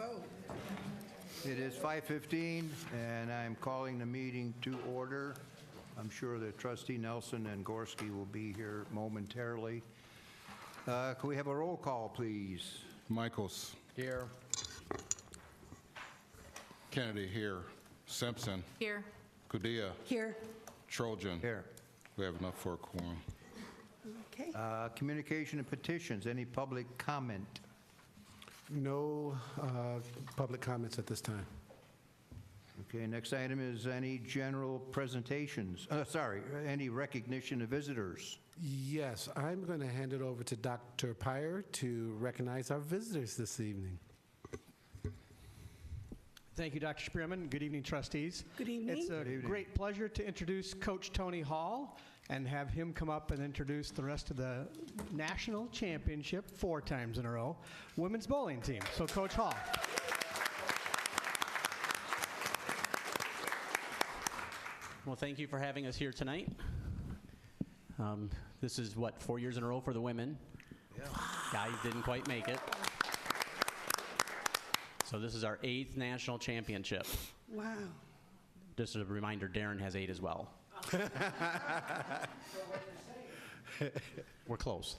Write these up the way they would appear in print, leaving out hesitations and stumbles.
vote. It is 5:15, and I'm calling the meeting to order. I'm sure that Trustee Nelson and Gorski will be here momentarily. Can we have a roll call, please? Michaels. Here. Kennedy here. Simpson. Here. Kudia. Here. Trojan. Here. We have enough for a quorum. Okay. Communication and petitions. Any public comment? No public comments at this time. Okay, next item is any general presentations. Any recognition of visitors. Yes, I'm going to hand it over to Dr. Pyer to recognize our visitors this evening. Thank you, Dr. Spearman. Good evening, trustees. Good evening. It's a great pleasure to introduce Coach Tony Hall and have him come up and introduce the rest of the national championship 4 times in a row women's bowling team. So, Coach Hall. Well, thank you for having us here tonight. This is, 4 years in a row for the women. Yeah. Guys didn't quite make it. So this is our 8th national championship. Wow. Just a reminder, Darren has 8 as well. We're close.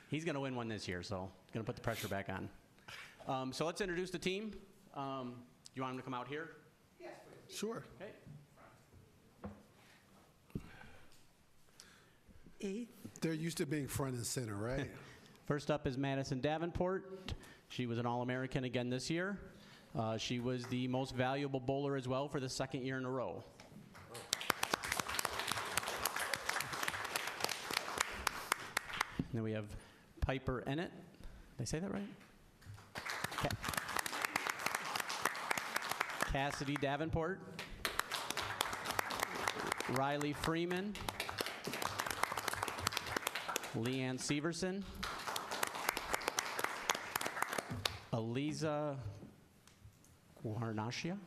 He's going to win one this year, so going to put the pressure back on. So let's introduce the team. You want him to come out here? Sure. Okay. 8th. They're used to being front and center, right? First up is Madison Davenport. She was an All-American again this year. She was the most valuable bowler as well for the 2nd year in a row. And then we have Piper Ennett. Did I say that right? Cassidy Davenport. Riley Freeman. Leanne Severson. Eliza Guarnaccia.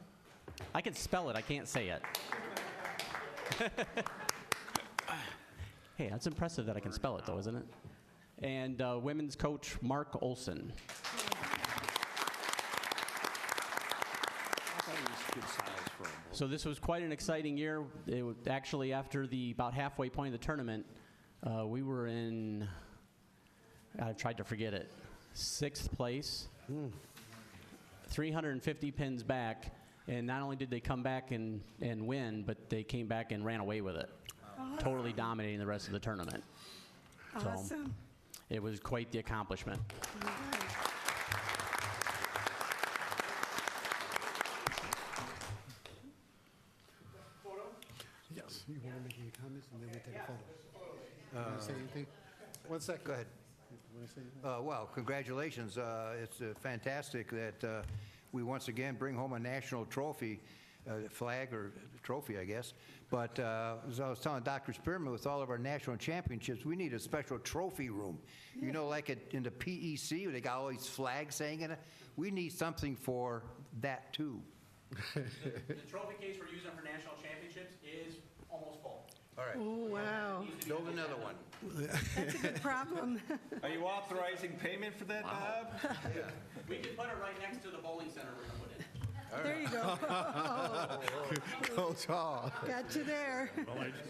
I can spell it, I can't say it. Hey, that's impressive that I can spell it though, isn't it? And women's coach Mark Olson. So this was quite an exciting year. It was actually after the about halfway point of the tournament, we were in, I've tried to forget it, 6th place. 350 pins back, and not only did they come back and win, but they came back and ran away with it, totally dominating the rest of the tournament. Awesome. So it was quite the accomplishment. All right. Yes. You want to make any comments, and then we take a photo. Want to say anything? 1 second. Go ahead. Want to say anything? Well, congratulations. It's fantastic that we once again bring home a national trophy, flag or trophy, I guess. But as I was telling Dr. Spearman, with all of our national championships, we need a special trophy room. You know, like in the PEC, where they got all these flags hanging. We need something for that, too. The trophy case we're using for national championships is almost full. All right. Oh, wow. Build another one. That's a good problem. Are you authorizing payment for that, Bob? Yeah. We can put it right next to the bowling center we're going to put in. There you go. Coach Hall. Got you there.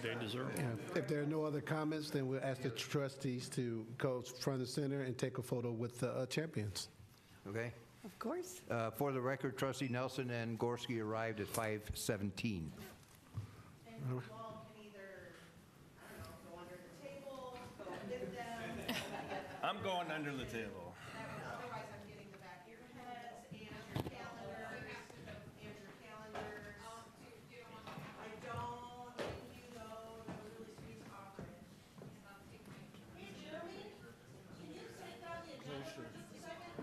They deserve it. If there are no other comments, then we'll ask the trustees to go front and center and take a photo with the champions. Okay. Of course. For the record, Trustee Nelson and Gorski arrived at 5:17. And you all can either, I don't know, go under the table, go with them. I'm going under the table. Otherwise, I'm getting the back of your heads and your calendars, I don't think you though, that was really sweet to offer it. Hey, Jeremy, can you take down the agenda for just a second?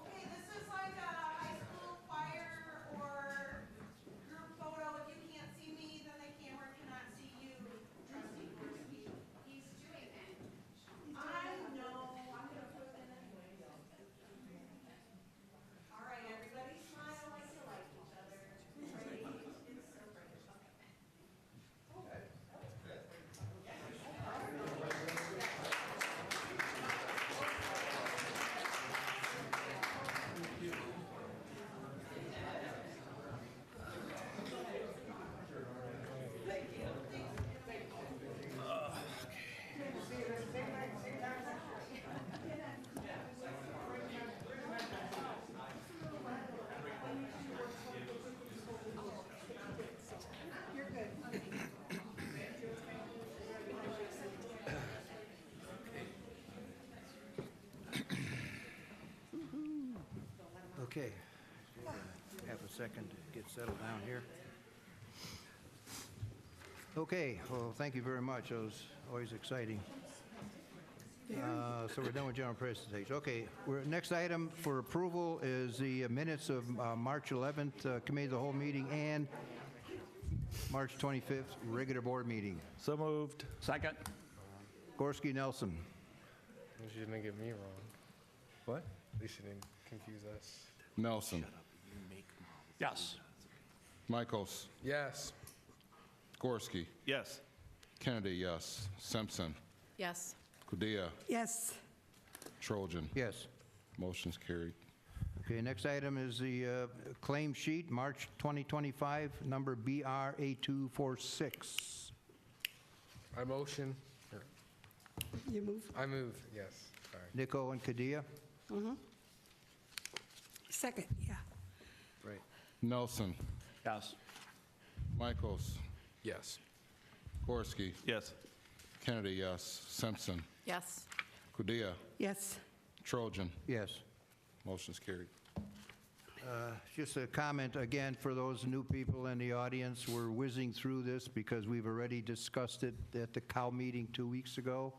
Okay, this is like a high school choir or group photo. If you can't see me, then the camera cannot see you. Trustee Gorski. He's doing it. Okay. Have a second to get settled down here. Okay, well, thank you very much. It was always exciting. So we're done with general presentation. Okay, next item for approval is the minutes of March 11th Committee of the Whole meeting and March 25th regular board meeting. So moved. Second. Gorski, Nelson. At least you didn't get me wrong. What? At least you didn't confuse us. Nelson. Yes. Michaels. Yes. Gorski. Yes. Kennedy, yes. Simpson. Yes. Kudia. Yes. Trojan. Yes. Motion's carried. Okay, next item is the claim sheet, March 2025, number BR8246. I motion. You move? I move. Yes. Sorry. Nico and Kadia. Second, yeah. Right. Nelson. Yes. Michaels. Yes. Gorski. Yes. Kennedy, yes. Simpson. Yes. Kudia. Yes. Trojan. Yes. Motion's carried. Just a comment again for those new people in the audience. We're whizzing through this because we've already discussed it at the COW meeting 2 weeks ago.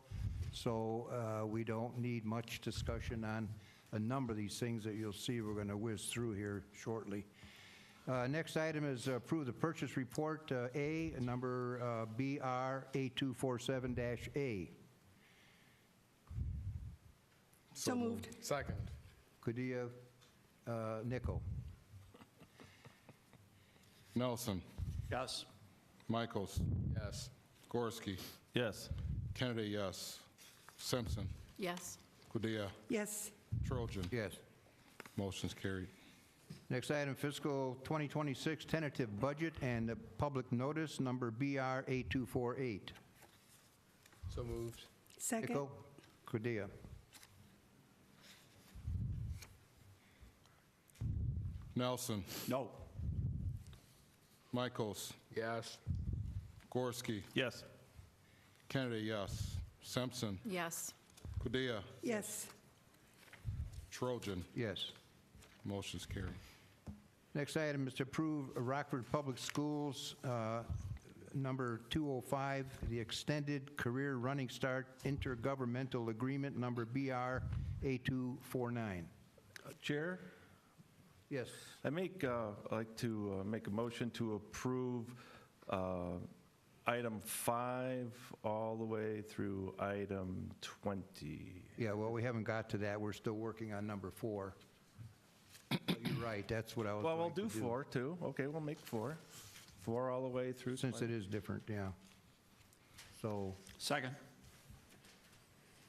So we don't need much discussion on a number of these things that you'll see we're going to whiz through here shortly. Next item is approve the purchase report A, number BR8247-A. So moved. Second. Kudia, Nico. Nelson. Yes. Michaels. Yes. Gorski. Yes. Kennedy, yes. Simpson. Yes. Kudia. Yes. Trojan. Yes. Motion's carried. Next item, fiscal 2026 tentative budget and the public notice, number BR8248. So moved. Second. Nico, Kudia. Nelson. No. Michaels. Yes. Gorski. Yes. Kennedy, yes. Simpson. Yes. Kudia. Yes. Trojan. Yes. Motion's carried. Next item is to approve Rockford Public Schools, number 205, the Extended Career Running Start Intergovernmental Agreement, number BR8249. Chair, Yes. I'd like to make a motion to approve item 5 all the way through item 20. Yeah, well, we haven't got to that. We're still working on number 4. But you're right, that's what I was Well, we'll going do to 4 too. Okay, we'll make 4. 4 all the way through. Since 20. it is different, yeah. So, Second.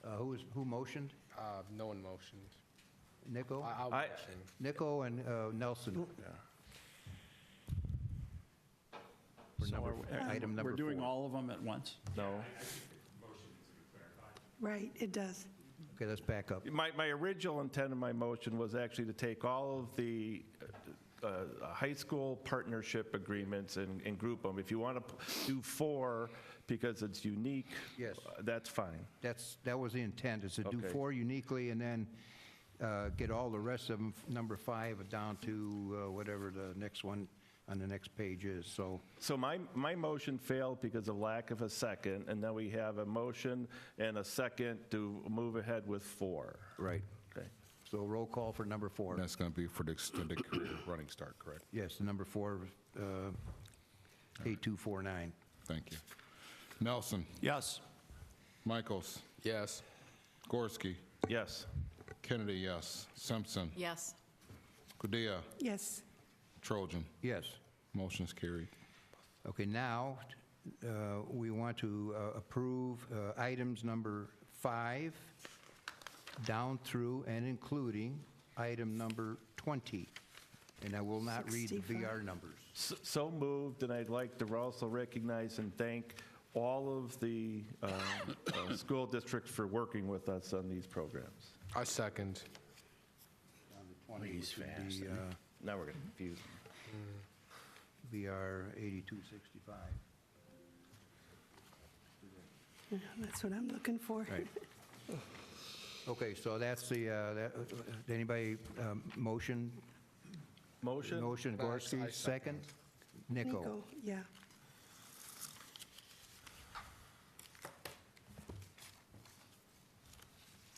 who motioned? No one motioned. Nico? I'll I- motion. Nico and Nelson. For So number- item number we're doing 4. all of them at once? No. Right, it does. Okay, let's back up. My original intent of my motion was actually to take all of the high school partnership agreements and group them. If you want to do 4 because it's unique, Yes. That's fine. That was the intent, is to do Okay. 4 uniquely and then get all the rest of them, number 5, down to whatever the next one on the next page is. So, So my motion failed because of lack of a second, and then we have a motion and a second to move ahead with 4. right. Okay. So roll call for number 4. That's going to be for the extended career running start, correct? Yes, the number 4, 8249. Thank you. Nelson. Yes. Michaels. Yes. Gorski. Yes. Kennedy, yes. Simpson. Yes. Kudia. Yes. Trojan. Yes. Motion's carried. Okay, now we want to approve items number 5 down through and including item number 20. And I will not read the 65. VR numbers. So moved, and I'd like to also recognize and thank all of the school districts for working with us on these programs. I second. He's fast. Now we're getting confused. VR 8265. Yeah, that's what I'm looking for. Right. Okay, so that's the, did anybody motion Motion? Motion Max, I Gorski, second. Nico. Nico, yeah.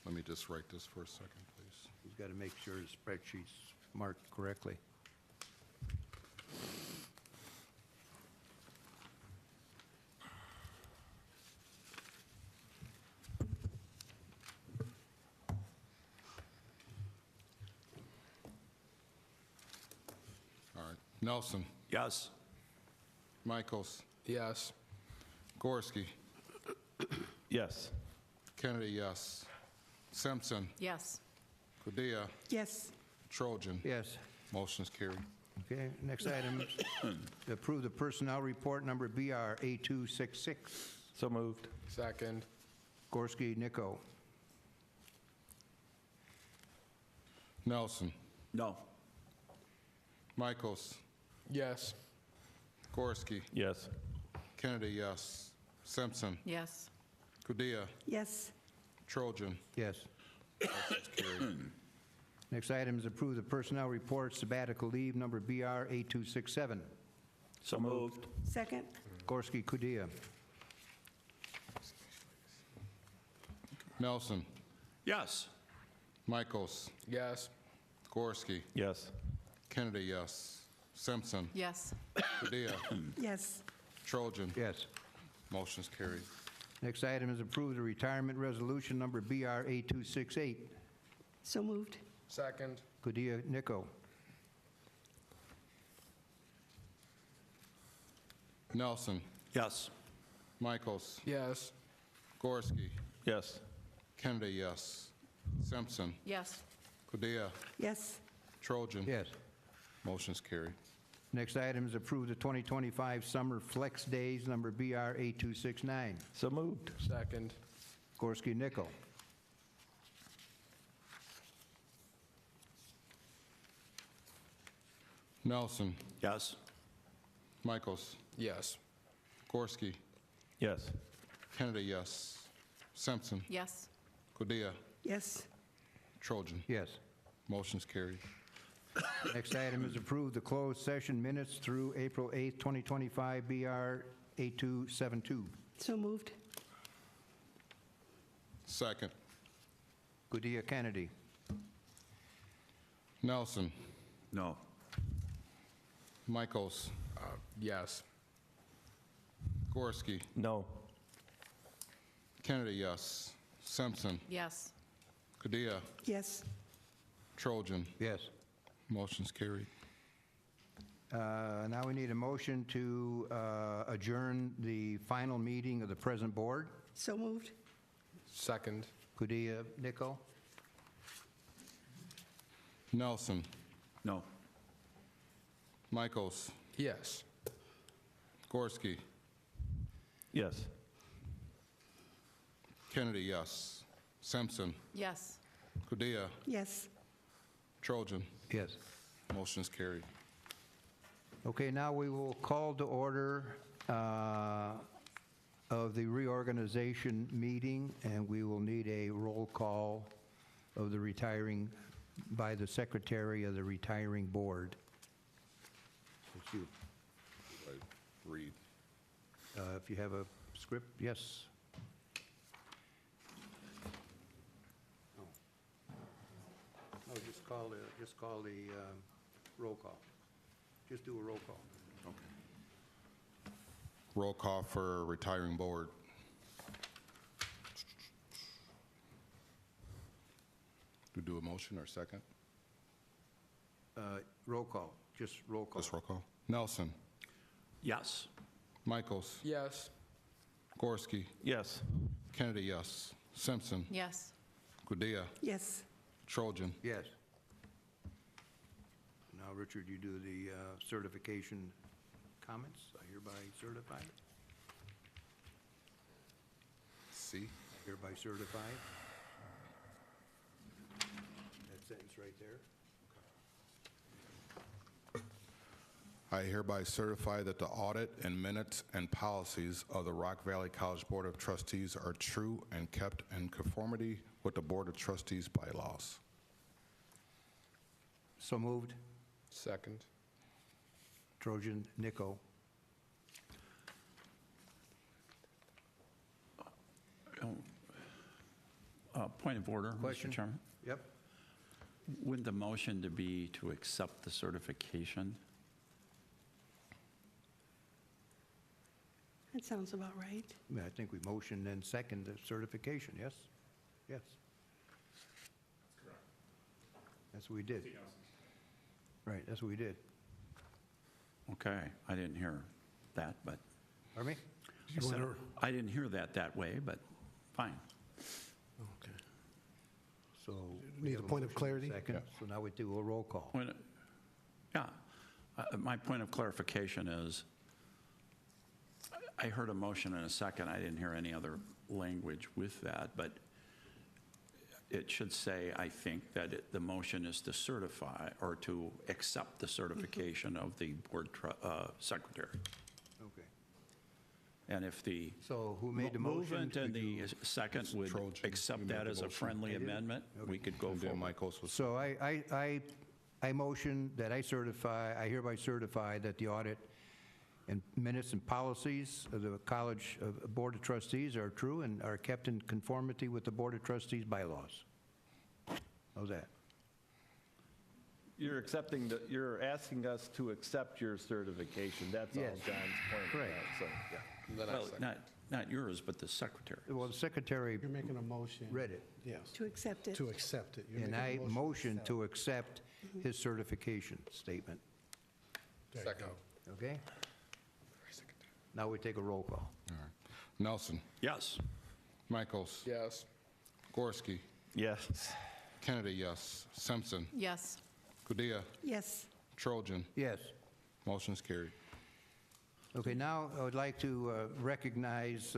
Let me just write this for a second, please. He's got to make sure his spreadsheet's marked correctly. All right. Nelson, Yes. Michaels, Yes. Gorski, Yes. Kennedy, yes. Simpson, Yes. Padilla, Yes. Trojan. Yes. Motion's carried. Okay, next item, to approve the personnel report number BR 8266. So moved. Second. Gorski, Nico. Nelson, No. Michaels, Yes. Gorski, Yes. Kennedy, yes. Simpson, Yes. Padilla, Yes. Trojan. Yes. Motion's carried. Next item is approve the personnel report sabbatical leave number BR 8267. So moved. Second. Gorski, Kudia. Nelson, Yes. Michaels, Yes. Gorski, Yes. Kennedy, yes. Simpson, Yes. Padilla, Yes. Trojan. Yes. Motion's carried. Next item is approve the retirement resolution number BR 8268. So moved. Second. Kudia, Nico. Nelson, Yes. Michaels, Yes. Gorski, Yes. Kennedy, yes. Simpson, Yes. Padilla, Yes. Trojan. Yes. Motion's carried. Next item is approve the 2025 summer flex days number BR 8269. So moved. Second. Gorski, Nico. Nelson, Yes. Michaels, Yes. Gorski, Yes. Kennedy, yes. Simpson, Yes. Padilla, Yes. Trojan. Yes. Motion's carried. Next item is approve the closed session minutes through April 8th, 2025, BR 8272. So moved. Second. Kudia, Kennedy. Nelson, No. Michaels, Yes. Gorski, No. Kennedy, yes. Simpson, Yes. Padilla, Yes. Trojan. Yes. Motion's carried. Now we need a motion to adjourn the final meeting of the present board. So moved. Second. Kudia, Nico. Nelson, No. Michaels, Yes. Gorski, Yes. Kennedy, yes. Simpson, Yes. Padilla, Yes. Trojan. Yes. Motion's carried. Okay, now we will call to order of the reorganization meeting, and we will need a roll call of the retiring, by the secretary of the retiring board. It's you. Read. If you have a script, yes. No, just call the roll call. Just do a roll call. Roll call for retiring board. Do a motion or second? Roll call, just roll call. Just roll call. Nelson, Yes. Michaels, Yes. Gorski, Yes. Kennedy, yes. Simpson, Yes. Padilla, Yes. Trojan. Yes. Now, Richard, you do the certification comments. I hereby certify. C. Hereby certify. That sentence right there. I hereby certify that the audit and minutes and policies of the Rock Valley College Board of Trustees are true and kept in conformity with the Board of Trustees bylaws. So moved. Second. Trojan, Nico. Point of order, Question? Mr. Chairman. Yep. Would the motion to be to accept the certification? That sounds about right. Yeah, I think we motioned and second the certification, yes? Yes. That's correct. That's what we did. Right, that's what we did. Okay, I didn't hear that, but Pardon me? I said, I didn't hear that way, but fine. Okay. So. Need we a have point of motion, clarity? Second, so now we do a roll call. Yeah, my point of clarification is, I heard a motion in a second. I didn't hear any other language with that, but it should say, I think, that the motion is to certify or to accept the certification of the board secretary. Okay. And if the So who made the motion? movement and Could the you- second would Trojan. You accept made that the as a motion. friendly I did? amendment, we could go And then forward. Michael's was. So I motion that I hereby certify that the audit and minutes and policies of the College Board of Trustees are true and are kept in conformity with the Board of Trustees bylaws. How's that? You're asking us to accept your certification. That's all Yes. John's point. Correct. about, so, yeah. Then I Well, second. not yours, but the secretary. Well, the secretary You're making a motion. read it, Yes, To accept it. to accept it. You're and making a I motion accept. to accept his certification statement. There you Second. go. Okay? Now we take a roll call. All right. Nelson. Yes. Michaels. Yes. Gorski. Yes. Kennedy, yes. Simpson. Yes. Padilla. Yes. Trojan. Yes. Motion's carried. Okay, now I would like to recognize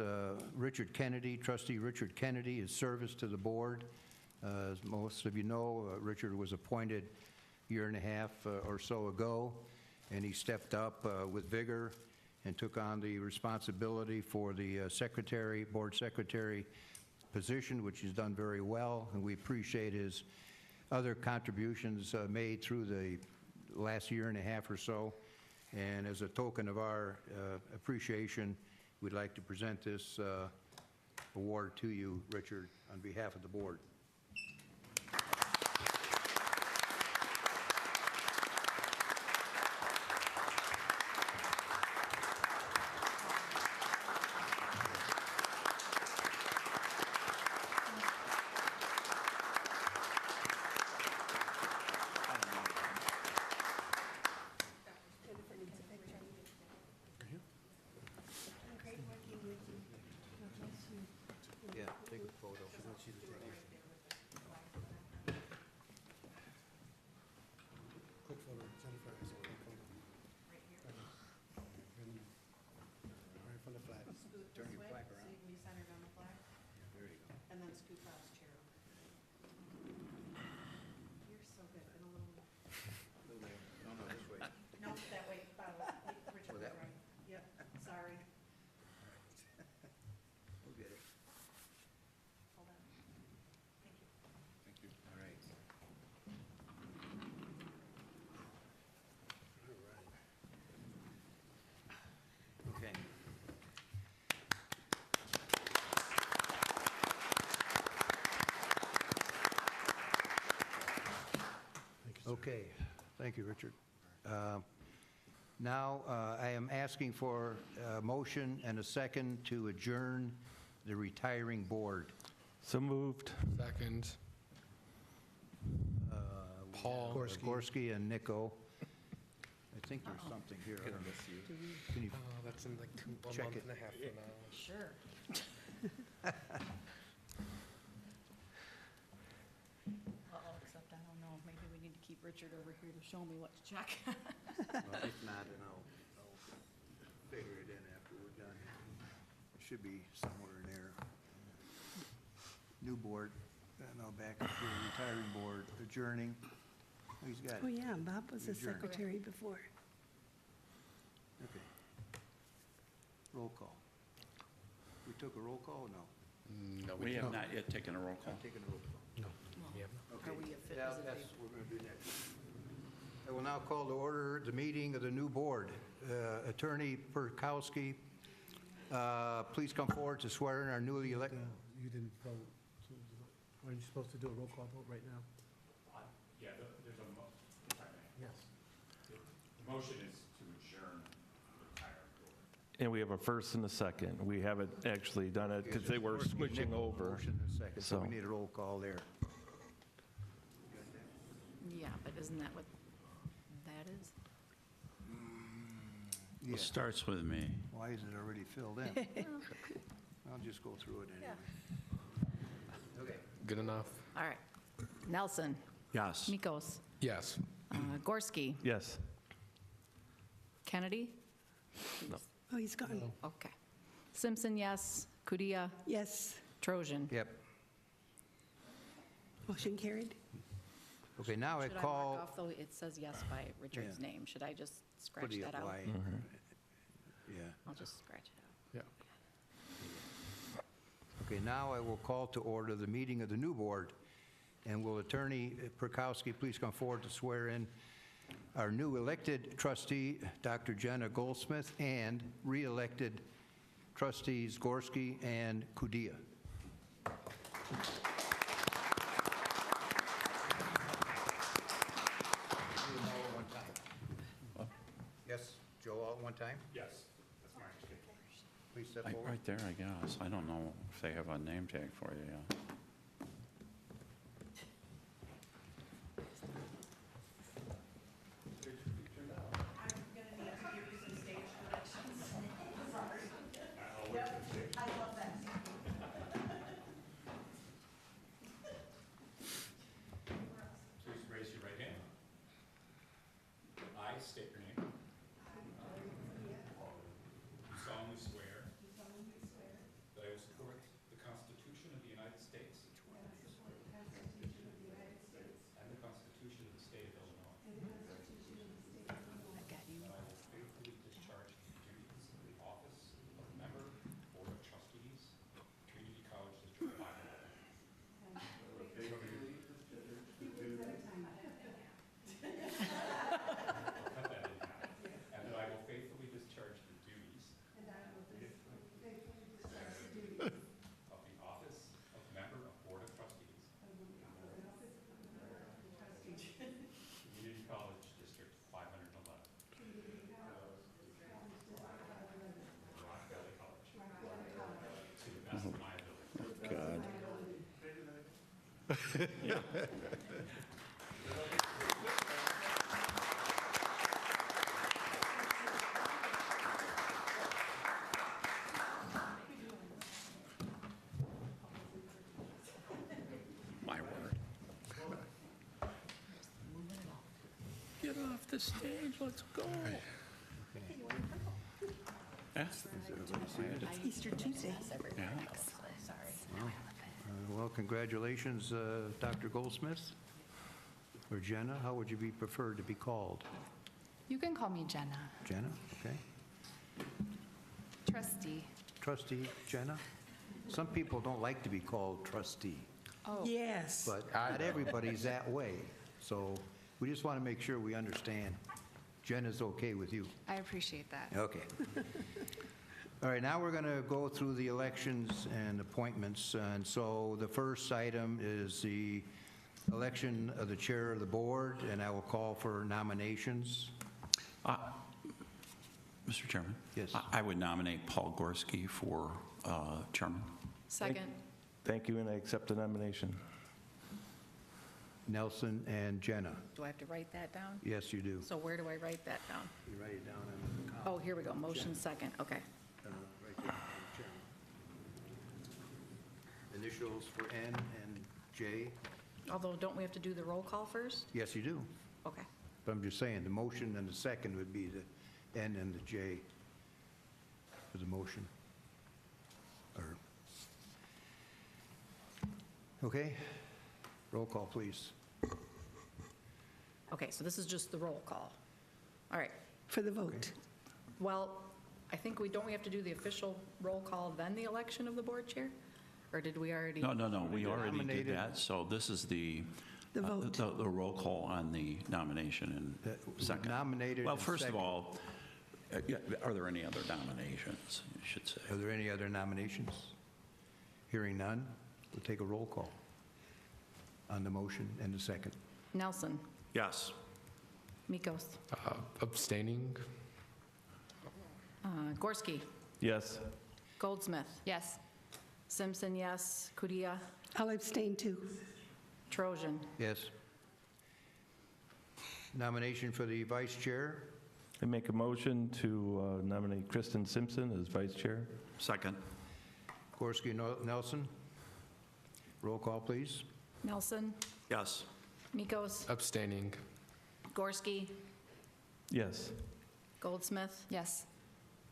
Richard Kennedy, trustee Richard Kennedy, his service to the board. As most of you know, Richard was appointed a year and a half or so ago, and he stepped up with vigor and took on the responsibility for the secretary, board secretary position, which he's done very well, and we appreciate his other contributions made through the last year and a half or so. And as a token of our appreciation, we'd like to present this award to you, Richard, on behalf of the board. Yeah, take a photo. Quick photo, Jennifer, I saw a quick photo. Right from the flag. Scoot Turn this your way, flag so around. you can be centered on the flag, There you go. and then scoot Bob's chair. You're so good, and a little, No, no, this way. no, that way, Bob, Richard Oh, was that right. Yep, sorry. We'll get it. Hold on. Thank you. Thank you. All right. Okay. Okay, thank you, Richard. Now, I am asking for a motion and a second to adjourn the retiring board. So moved. Second. Paul. Gorski and Nico. I think there's something here. I don't know. Can you, Oh, that's in like one Check month it. and a half from now. Sure. Except I don't know, maybe we need to keep Richard over here to show me what to check. well, if not, then I'll figure it in after we're done. It should be somewhere in there. New board, now back up here, retiring board, adjourning. Oh, he's got Oh, it. yeah, Bob was the Adjourn. secretary before. Okay. Roll call. We took a roll call or no? No, We have didn't. not yet taken a roll call. Taking a roll call. No. We have not. Okay. we a fit That- as a That's big- what we're going to do next. I will now call to order the meeting of the new board. Attorney Perkowski, please come forward to swear in our newly elected. You didn't vote. Aren't you supposed to do a roll call vote right now? Yeah, there's a, if I may. Yes. The motion is to adjourn the entire board. And we have a first and a second. We haven't actually done it because they were switching over. Motion in a second, so we So- need a roll call there. Yeah, but isn't that what that is? Yeah. It starts with me. Why is it already filled in? I'll just go through it anyway. Okay. Good enough? All right. Nelson, Yes. Mikos, Yes. Gorski, Yes. Kennedy? Oh, he's gone. Okay. Simpson, yes. Kudia, Yes. Trojan. Yep. Motion carried. Okay, now I Should I call. mark off, though, it says yes by Richard's Yeah. name. Should I just What scratch do you that out? apply? Yeah. I'll just scratch it out. Yeah. Okay, now I will call to order the meeting of the new board. And will Attorney Perkowski please come forward to swear in our new elected trustee, Dr. Jenna Goldsmith, and re-elected trustees Gorski and Kudia. Yes, Joe, all at one time? Yes, that's my understanding. Please step forward. Right there, I guess. I don't know if they have a name tag for you yet. Please raise your right hand. I state your name. Do solemnly swear that I will support the Constitution of the United States and the Constitution of the State of Illinois. That I will faithfully discharge the duties of the office of member, Board of Trustees, Community College District 5. Cut that in half. And that I will faithfully discharge the duties of the office of member of Board of Trustees, Community College District 511. Rock Valley College. To the best of my ability. God. My word. Get off the stage, let's go. Yeah? It's Easter Tuesday. Yeah. Well, congratulations, Dr. Goldsmith. Or Jenna, how would you be preferred to be called? You can call me Jenna. Jenna, okay. Trustee. Trustee Jenna? Some people don't like to be called trustee, Oh, Yes. but not everybody's that way. So we just want to make sure we understand. Jenna's okay with you. I appreciate that. Okay. All right, now we're going to go through the elections and appointments. And so the first item is the election of the chair of the board, and I will call for nominations. Mr. Chairman? Yes. I would nominate Paul Gorski for chairman. Second. Thank you, and I accept the nomination. Nelson and Jenna. Do I have to write that down? Yes, you do. So where do I write that down? You write it down on the column. Oh, here we go. Motion second. Okay. Right there, chairman. Initials for N and J. Although, don't we have to do the roll call first? Yes, you do. Okay. But I'm just saying, the motion and the second would be the N and the J for the motion. Or, okay, roll call, please. Okay, so this is just the roll call. All right. For the vote. Well, I think don't we have to do the official roll call, then the election of the board chair? Or did we already? No, we already did Nominated. that. So this is the The vote. The roll call on the nomination and second. Nominated Well, and first of second. all, yeah, are there any other nominations, you should say? Are there any other nominations? Hearing none, we'll take a roll call on the motion and the second. Nelson, Yes. Mikos, Abstaining? Gorski, Yes. Goldsmith, Yes. Simpson, yes, Kudia, I'll abstain too. Trojan. Yes. Nomination for the vice chair. I make a motion to nominate Kristen Simpson as vice chair. Second. Gorski, Nelson. Roll call, please. Nelson, Yes. Mikos, Abstaining? Gorski, Yes. Goldsmith, Yes.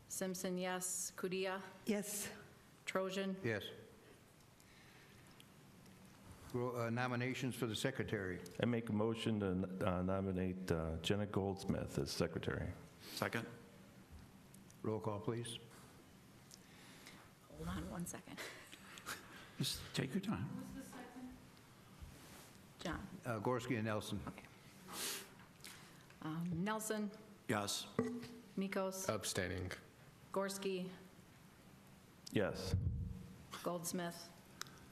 Simpson, yes, Kudia, Yes. Trojan. Yes. Nominations for the secretary. I make a motion to nominate Jenna Goldsmith as secretary. Second. Roll call, please. Hold on 1 second. Just take your time. John. Gorski and Nelson. Nelson, Yes. Mikos, Abstaining? Gorski, Yes. Goldsmith,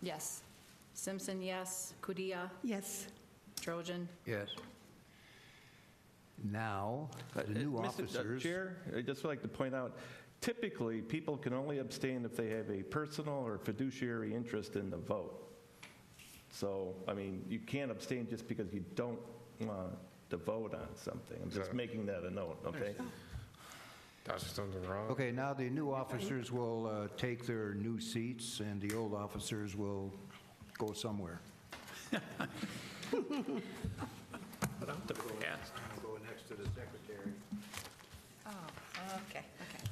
Yes. Simpson, yes, Kudia, Yes. Trojan. Yes. Now, the new Mr. officers. Chair, I'd just like to point out, typically, people can only abstain if they have a personal or fiduciary interest in the vote. So, I mean, you can't abstain just because you don't want to vote on something. I'm just making that a note, okay? That's something wrong? Okay, now the new officers will take their new seats, and the old officers will go somewhere. Go next to the secretary. Oh, okay, okay.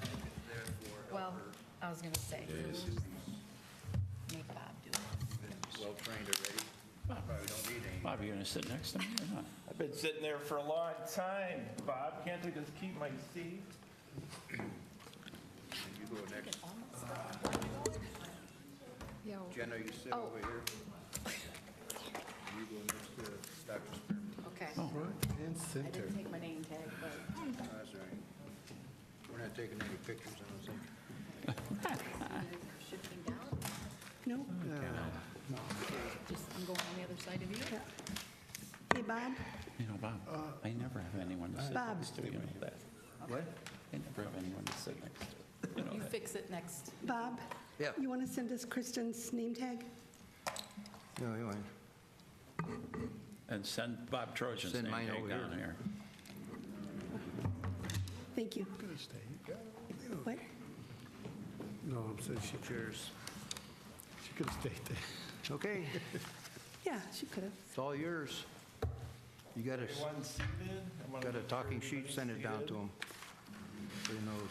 Well, I was going to say, make Bob do it. Well-trained already. Probably don't need any. Bob, are you going to sit next to me or not? I've been sitting there for a long time. Bob, can't I just keep my seat? You go next. Yo. Jenna, you sit Oh. over here. You go next to Dr. Spearman. Okay. And I center. didn't take my name tag, but Oh, that's all right. We're not taking any pictures, I don't think. shifting down, No? just, I'm going on the other side of you. Hey, Bob? You know, Bob, I never have anyone to sit Bob. next to, you know that. What? I never have anyone to sit next to. You know You that. fix it next. Bob? Yeah. You want to send us Kristen's name tag? No, you ain't. And send Bob Trojan's Send name mine tag over down here. here. Thank you. Gonna stay. What? No, I'm saying she Cheers. could have stayed there. Okay, Yeah, she could have. it's all yours. You got Everyone seated? got a talking sheet, send it down to him, so he knows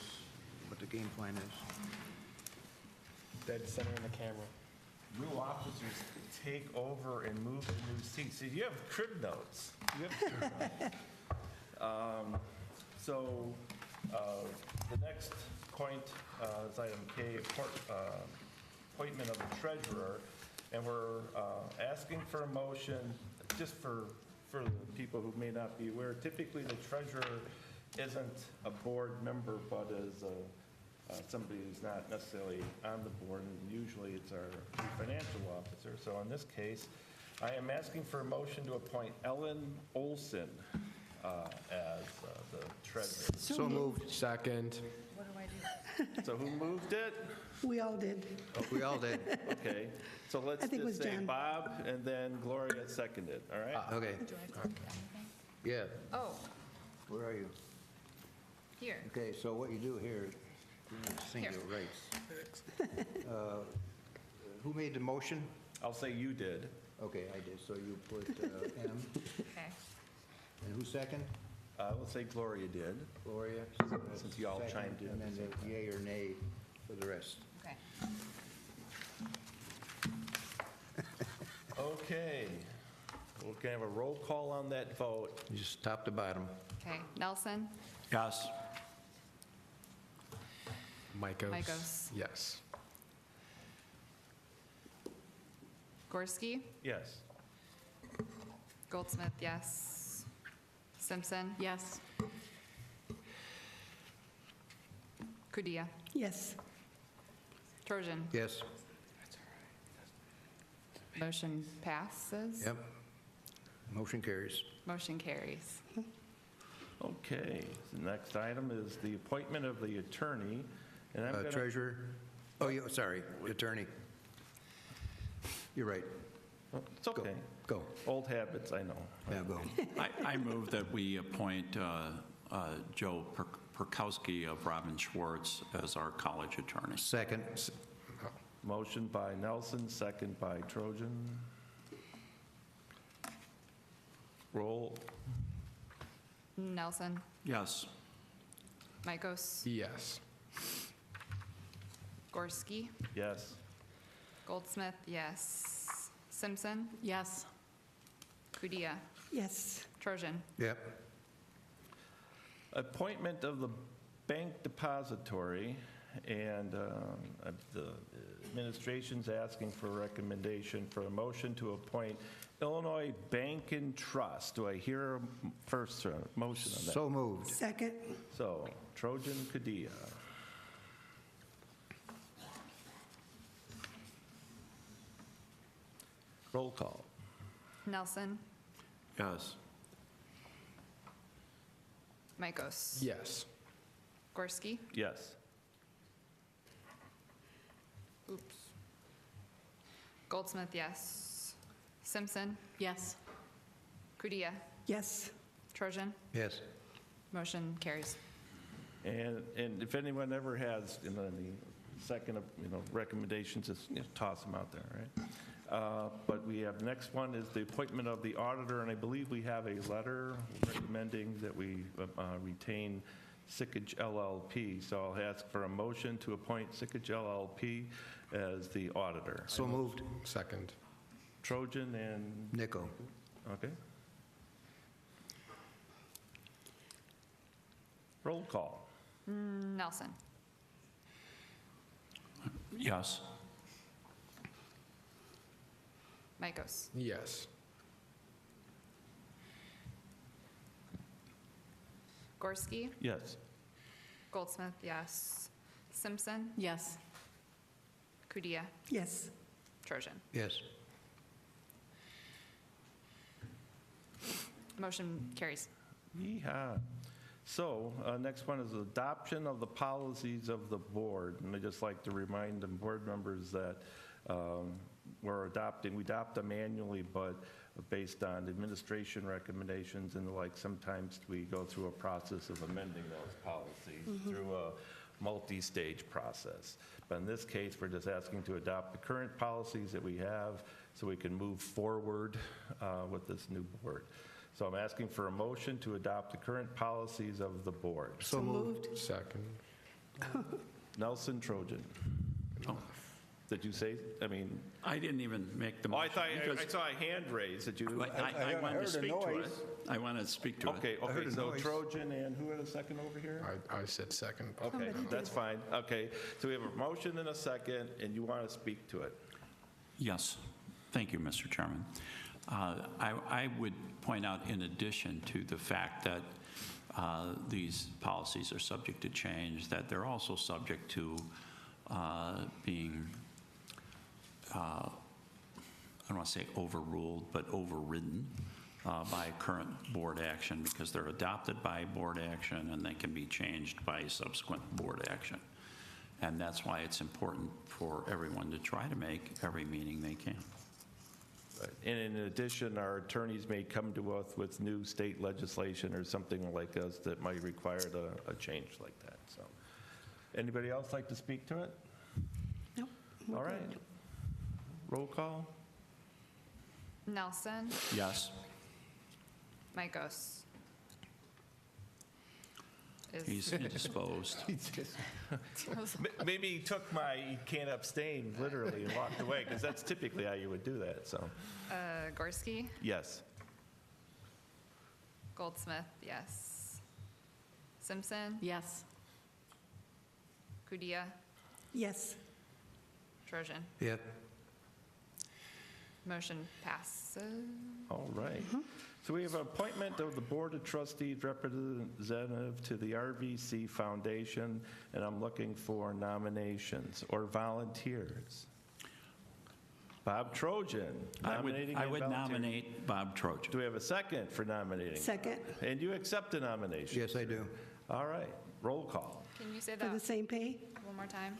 what the game plan is. Dead center in the camera. New officers take over and move to new seats. So you have crib notes. You have crib notes. So the next point is item K, appointment of the treasurer. And we're asking for a motion, just for the people who may not be aware, typically the treasurer isn't a board member, but is somebody who's not necessarily on the board, and usually it's our chief financial officer. So in this case, I am asking for a motion to appoint Ellen Olson as the treasurer. So moved. Second? What do I do? So who moved it? We all did. We all did. Okay, so let's I think it was just say John. Bob, and then Gloria seconded, all right? Okay, Do I have to do anything? yeah, Oh, where are you? here. Okay, so what you do here, single rights. Who made the motion? I'll say you did. Okay, I did, so you put M, Okay. and who second? We'll say Gloria did. Gloria? Since you all Second, chimed in And then at the same the yay or nay for the rest. Okay. Okay, we're going to have a roll call on that vote. You just top to bottom. Okay. Nelson? Yes. Mikos? Mikos. Yes. Gorski? Yes. Goldsmith, yes. Simpson? Yes. Kudia? Yes. Trojan? Yes. Motion passes? Yep. Motion carries. Motion carries. Okay, the next item is the appointment of the attorney, and I'm going to... Treasurer, oh, yeah, sorry, attorney. You're right. It's okay. Go. Old habits, I know. Yeah, go. I move that we appoint Joe Perkowski of Robin Schwartz as our college attorney. Second. Motion by Nelson, second by Trojan. Roll. Nelson? Yes. Mykos? Yes. Gorski? Yes. Goldsmith, yes. Simpson? Yes. Kudia? Yes. Trojan? Yep. Appointment of the bank depository, and the administration's asking for a recommendation for a motion to appoint Illinois Bank and Trust. Do I hear a first motion on that? So moved. Second. So, Trojan, Kadia. Roll call. Nelson? Yes. Mykos? Yes. Gorski? Yes. Oops. Goldsmith, yes. Simpson? Yes. Kudia? Yes. Trojan? Yes. Motion carries. And if anyone ever has, any second, recommendations, just toss them out there, right? But we have, next one is the appointment of the auditor, and I believe we have a letter recommending that we retain Sickage LLP. So I'll ask for a motion to appoint Sickage LLP as the auditor. So moved. Second. Trojan and, Nico. okay. Roll call. Nelson? Yes. Mykos? Yes. Gorski? Yes. Goldsmith, yes. Simpson? Yes. Kudia? Yes. Trojan? Yes. Motion carries. Yeehaw. So, next one is adoption of the policies of the board. And I'd just like to remind the board members that we adopt them annually, but based on administration recommendations and the like, sometimes we go through a process of amending those policies through a multi-stage process. But in this case, we're just asking to adopt the current policies that we have so we can move forward with this new board. So I'm asking for a motion to adopt the current policies of the board. So moved. Second. Nelson, Trojan. Oh, Did you say, I didn't even make the oh, I motion. thought, I because saw a hand raised. Did you? I wanted heard to a speak to it. noise. I wanted to speak to it. Okay, heard a so noise. Trojan, and who had a second over here? I said second. Okay, that's fine. Okay, so we have a motion and a second, and you want to speak to it. Yes. Thank you, Mr. Chairman. I would point out, in addition to the fact that these policies are subject to change, that they're also subject to being, I don't want to say overruled, but overridden by current board action, because they're adopted by board action and they can be changed by subsequent board action. And that's why it's important for everyone to try to make every meeting they can. And in addition, our attorneys may come to us with new state legislation or something like us that might require a change like that. So, anybody else like to speak to it? Nope. All right. Roll call. Nelson? Yes? Mykos? He's indisposed. Maybe he took my "you can't abstain" literally and walked away, because that's typically how you would do that. So, Gorski? yes. Goldsmith, yes. Simpson? Yes. Kudia? Yes. Trojan? Yep. Motion passes. All right. So we have an appointment of the Board of Trustees representative to the RVC Foundation, and I'm looking for nominations or volunteers. Bob Trojan, nominating I and would volunteering. nominate Bob Trojan. Do we have a second for nominating? Second, And you accept the nomination? Yes, I do. All right, roll call. Can you say for the that same pay? one more time?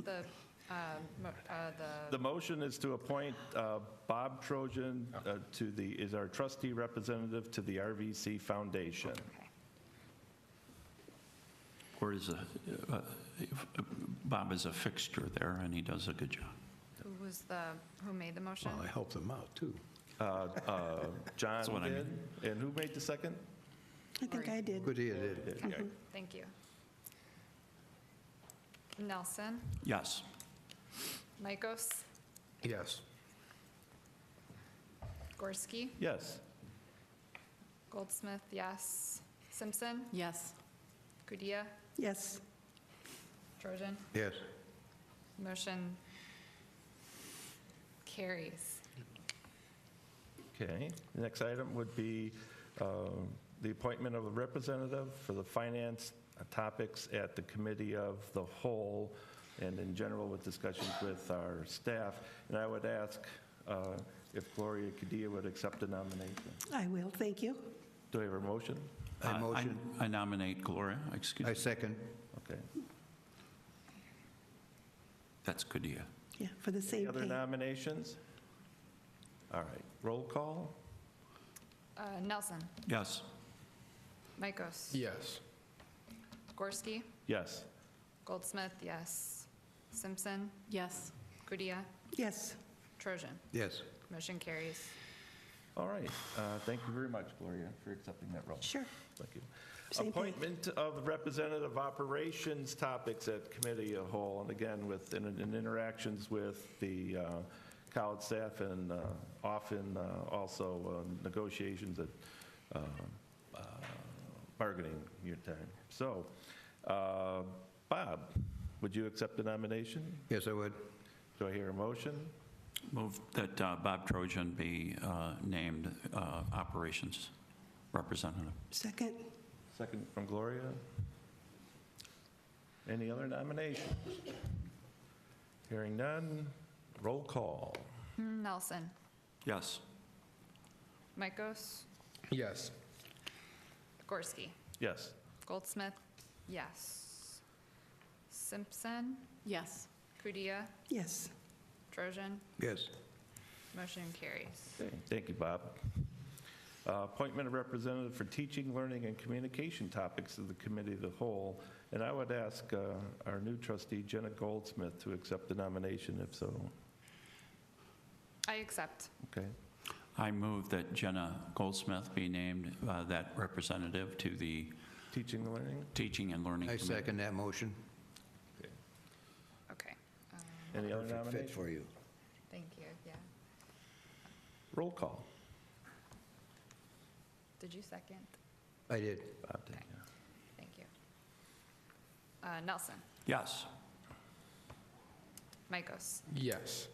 The, The motion is to appoint Bob Trojan is our trustee representative to the RVC Foundation. okay. Or is Bob is a fixture there, and he does a good job. Who made the motion? Well, I helped them out, too. John That's what I did, and who made the second? I think I did. Good idea, did. Okay. Thank you. Nelson, Yes. Mykos, Yes. Gorski, Yes. Goldsmith, yes. Simpson, Yes. Kudia, Yes, Trojan. Yes. Motion carries. Okay, the next item would be the appointment of a representative for the finance topics at the Committee of the Whole, and in general with discussions with our staff. And I would ask if Gloria Cadilla would accept the nomination. I will, thank you. Do I have a motion? I motion. I nominate Gloria, excuse I me. second. Okay. That's Kudia. Yeah, for the Any same other pay. nominations? All right, roll call? Nelson, Yes. Mykos, Yes. Gorski, Yes. Goldsmith, yes. Simpson, Yes. Kudia, Yes, Trojan. Yes. Motion carries. All right, thank you very much, Gloria, for accepting that role. sure. Thank you. Same pay. Appointment of representative operations topics at committee of whole, and again, with in interactions with the college staff and often also negotiations at bargaining your time. So, Bob, would you accept the nomination? Yes, I would. Do I hear a motion? Move that Bob Trojan be named operations representative. Second, Second from Gloria. Any other nominations? Hearing none, roll call. Nelson, Yes. Mykos, Yes. Gorski, Yes. Goldsmith, yes. Simpson, Yes. Kudia, yes. Trojan. Yes. Motion carries. Okay, thank you, Bob. Appointment of representative for teaching, learning, and communication topics of the committee of the whole. And I would ask our new trustee, Jenna Goldsmith, to accept the nomination, if so. I accept. Okay. I move that Jenna Goldsmith be named that representative to the Teaching and learning? Teaching and Learning I Committee. second that motion. Okay. Any other Perfect fit nominations? for you. Thank you, yeah. Roll call. Did you second? I did. Bob did, Okay. yeah. Thank you. Nelson, Yes. Mykos, Yes.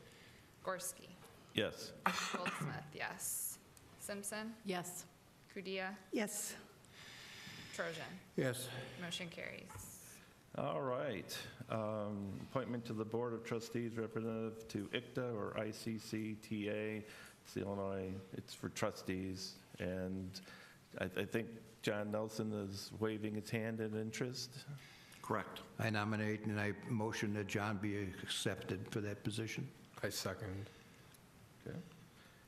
Gorski, Yes. Goldsmith, yes. Simpson, Yes. Kudia, Yes, Trojan. Yes. Motion carries. All right. Appointment to the Board of Trustees representative to ICTA or ICCTA. It's the Illinois, it's for trustees. And I think John Nelson is waving his hand in interest. Correct. I nominate and I motion that John be accepted for that position. I second. Okay.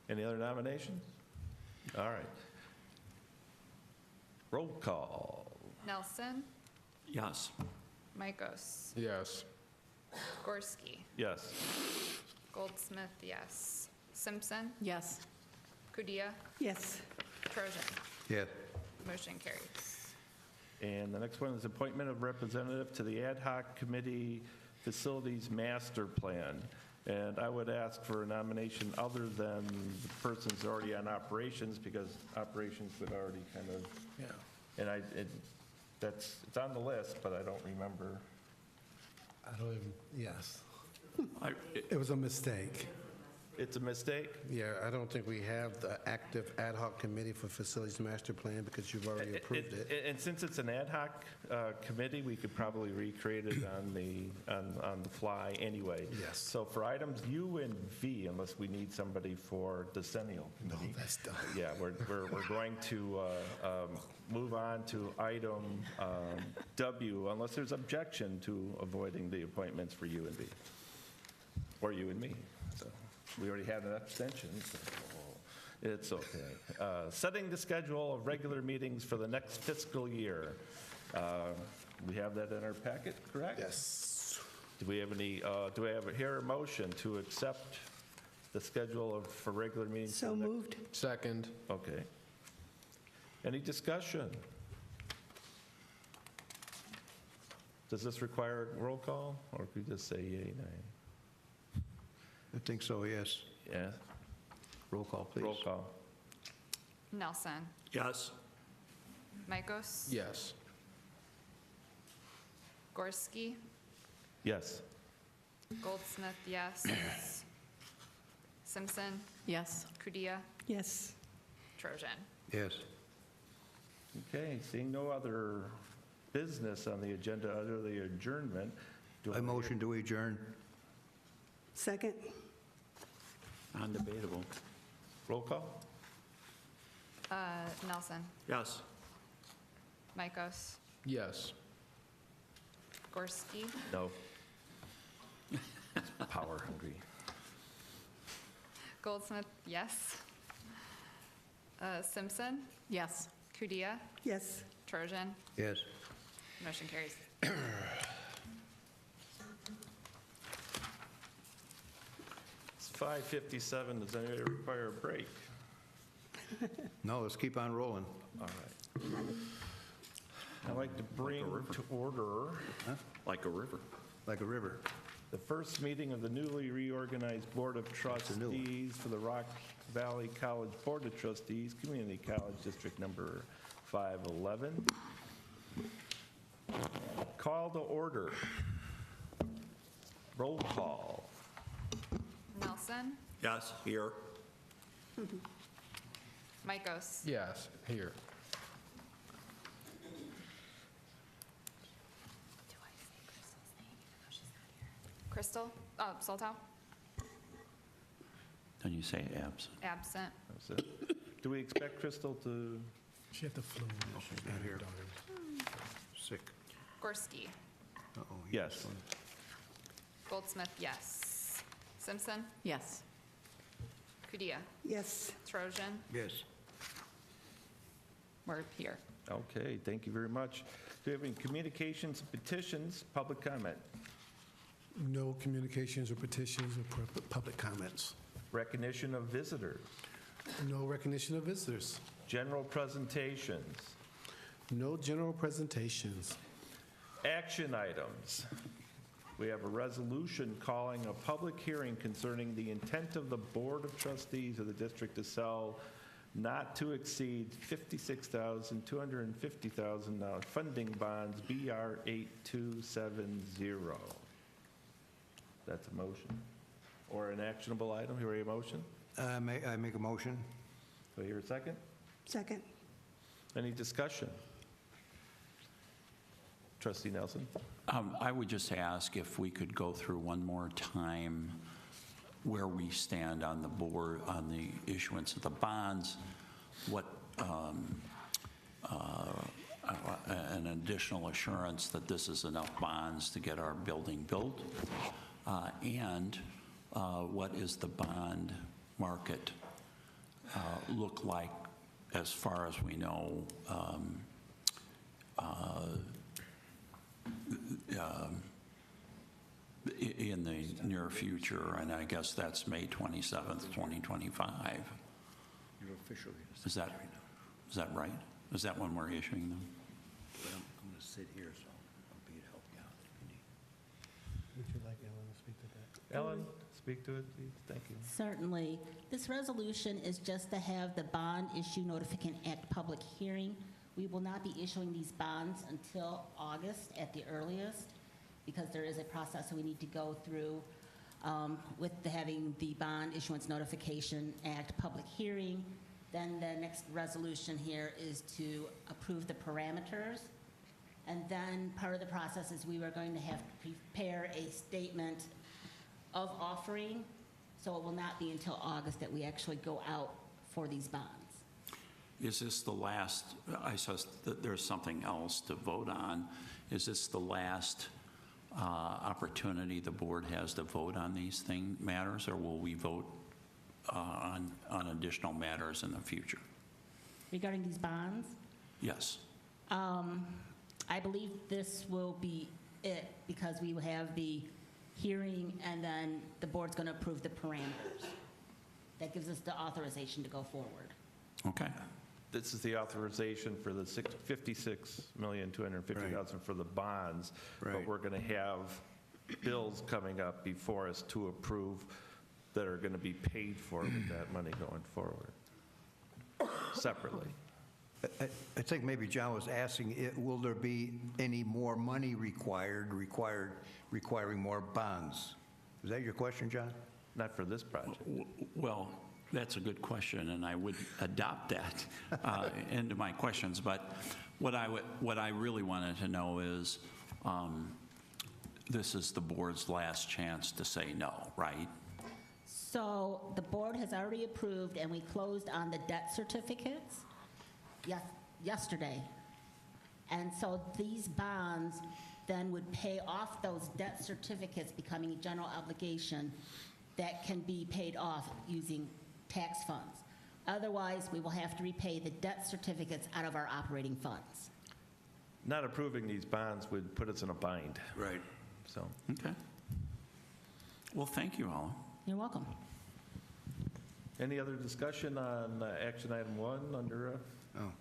Any other nominations? All right. Roll call. Nelson, Yes. Mykos, Yes. Gorski, Yes. Goldsmith, yes. Simpson, Yes. Kudia, yes. Trojan. Yes. Motion carries. And the next one is appointment of representative to the Ad hoc Committee Facilities Master Plan. And I would ask for a nomination other than the person's already on operations, because operations would already kind of, Yeah. and it's on the list, but I don't remember. I don't even, yes. I- It was a mistake. It's a mistake? Yeah, I don't think we have the active ad hoc committee for facilities master plan because you've already approved it. And since it's an ad hoc committee, we could probably recreate it on the fly anyway. Yes. So for items U and V, unless we need somebody for decennial No, committee. that's done. Yeah, we're going to move on to item W, unless there's objection to avoiding the appointments for U and V, or you and me. So we already had an abstention, so it's okay. Setting the schedule of regular meetings for the next fiscal year. We have that in our packet, correct? Yes. Do we have any, do I have a motion to accept the schedule for regular meetings? So moved. Second. Okay. Any discussion? Does this require a roll call, or could we just say yea, nay? I think so, yes. Yeah, Roll call, please. roll call. Nelson. Yes. Mykos. Yes. Gorski. Yes. Goldsmith, yes. Simpson. Yes. Kudia. Yes. Trojan. Yes. Okay, seeing no other business on the agenda other than the adjournment. do I motion to adjourn. Second. Undebatable. Roll call? Nelson. Yes. Mykos. Yes. Gorski. No. It's power hungry. Goldsmith, yes. Simpson. Yes. Kudia. Yes. Trojan. Yes. Motion carries. It's 5:57. Does anybody require a break? No, let's keep on rolling. All right. I'd like to bring to order Like a river. Like a river. the first meeting of the newly reorganized Board of Trustees for the Rock Valley College Board of Trustees, Community College District Number 511. Call to order. Roll call. Nelson. Yes. Here. Mykos. Yes. Here. Crystal. Soltow. Then you say absent. Absent. That's it. Do we expect Crystal to? She had the flu. She's not here. Sick. Gorski. Uh-oh. Yes. Goldsmith, yes. Simpson. Yes. Kudia. Yes. Trojan. Yes. We're here. Okay, thank you very much. Do we have any communications, petitions, public comment? No communications or petitions or public comments. Recognition of visitors? No recognition of visitors. General presentations? No general presentations. Action items. We have a resolution calling a public hearing concerning the intent of the Board of Trustees of the district to sell not to exceed $56,250,000 funding bonds, BR 8270. That's a motion. Or an actionable item. Hear a motion? I make a motion. Do I hear a second? Second. Any discussion? Trustee Nelson? I would just ask if we could go through one more time where we stand on the board, on the issuance of the bonds, what an additional assurance that this is enough bonds to get our building built, and what is the bond market look like as far as we know in the near future, and I guess that's May 27th, 2025. You're officially. Is that right? Is that when we're issuing them? I'm going to sit here, so I'll be to help you out if you need. Would you like Ellen to speak to that? Ellen, speak to it, please. Thank you. Certainly. This resolution is just to have the Bond Issue Notificant Act public hearing. We will not be issuing these bonds until August at the earliest, because there is a process that we need to go through with having the Bond Issuance Notification Act public hearing. Then the next resolution here is to approve the parameters. And then part of the process is we were going to have to prepare a statement of offering. So it will not be until August that we actually go out for these bonds. Is this the last, I saw that there's something else to vote on. Is this the last opportunity the board has to vote on these matters, or will we vote on additional matters in the future? Regarding these bonds, Yes. I believe this will be it because we will have the hearing and then the board's going to approve the parameters. That gives us the authorization to go forward. Okay. This is the authorization for the $56,250,000 for the bonds. But Right. we're going to have bills coming up before us to approve that are going to be paid for with that money going forward separately. I think maybe John was asking, will there be any more money requiring more bonds? Is that your question, John? Not for this project. Well, that's a good question, and I would adopt that into my questions. But what I really wanted to know is, this is the board's last chance to say no, right? So the board has already approved and we closed on the debt certificates yesterday. And so these bonds then would pay off those debt certificates, becoming a general obligation that can be paid off using tax funds. Otherwise, we will have to repay the debt certificates out of our operating funds. Not approving these bonds would put us in a bind. Right. So, Okay. Well, thank you all. You're welcome. any other discussion on action item 1 under Oh.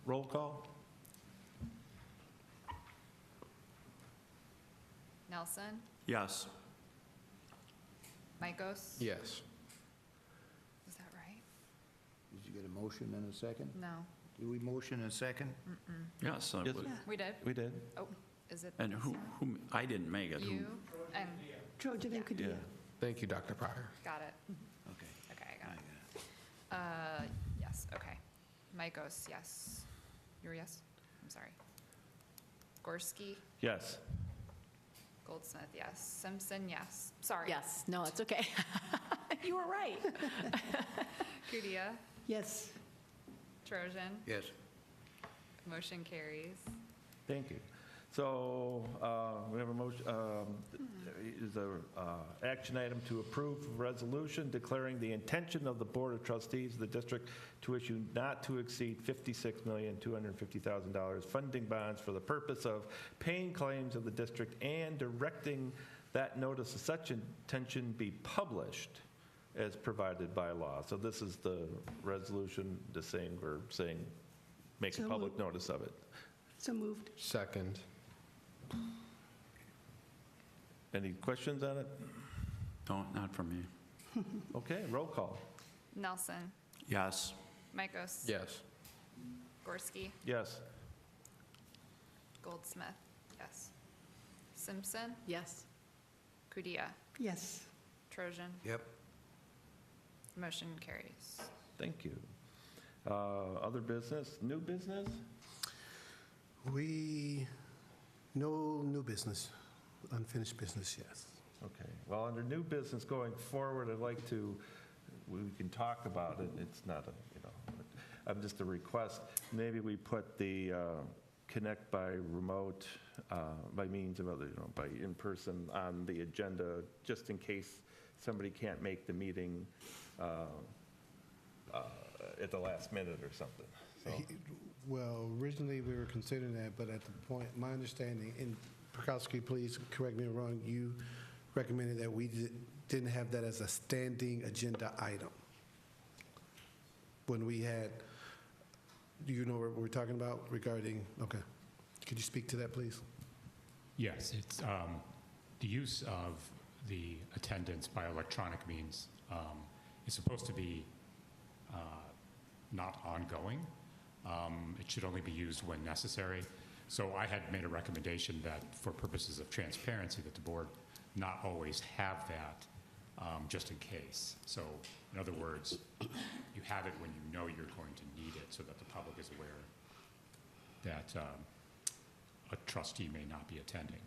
roll call? Nelson, Yes. Mykos? Yes. Is that right? Did you get a motion and a second? No. Did we motion and a second? Yes. Yes. We did? We did. Oh, is it? And who, I didn't make it. Who- You and, Trojan and Kadia. Thank you, Dr. Pryor. got it. Okay. Okay, I got it. Yes, okay. Mykos, yes. You're a yes? I'm sorry. Gorski, Yes. Goldsmith, yes. Simpson, yes. Sorry. Yes, no, it's okay. You were right. Kudia, Yes. Trojan, Yes. motion carries. Thank you. So we have a motion, is a action item to approve a resolution declaring the intention of the Board of Trustees of the district to issue not to exceed $56,250,000 funding bonds for the purpose of paying claims of the district and directing that notice of such intention be published as provided by law. So this is the resolution, we're saying, make a So public moved. notice of it. So moved. Second. Any questions on it? No, not from me. Okay, roll call. Nelson, Yes. Mykos. Yes. Gorski, Yes. Goldsmith, yes. Simpson, Yes. Kudia, Yes. Trojan, Yep. motion carries. Thank you. Other business, new business? No new business, unfinished business, yes. Okay, well, under new business going forward, I'd like to, we can talk about it, it's not a, I'm just a request, maybe we put the connect by remote, by means of other, by in-person on the agenda, just in case somebody can't make the meeting at the last minute or something, so. Well, originally, we were considering that, but at the point, my understanding, and Prokowski, please correct me if I'm wrong, you recommended that we didn't have that as a standing agenda item. When we had, do you know what we're talking about regarding, okay. Could you speak to that, please? Yes, it's the use of the attendance by electronic means is supposed to be not ongoing. It should only be used when necessary. So I had made a recommendation that for purposes of transparency that the board not always have that just in case. So in other words, you have it when you know you're going to need it so that the public is aware that a trustee may not be attending.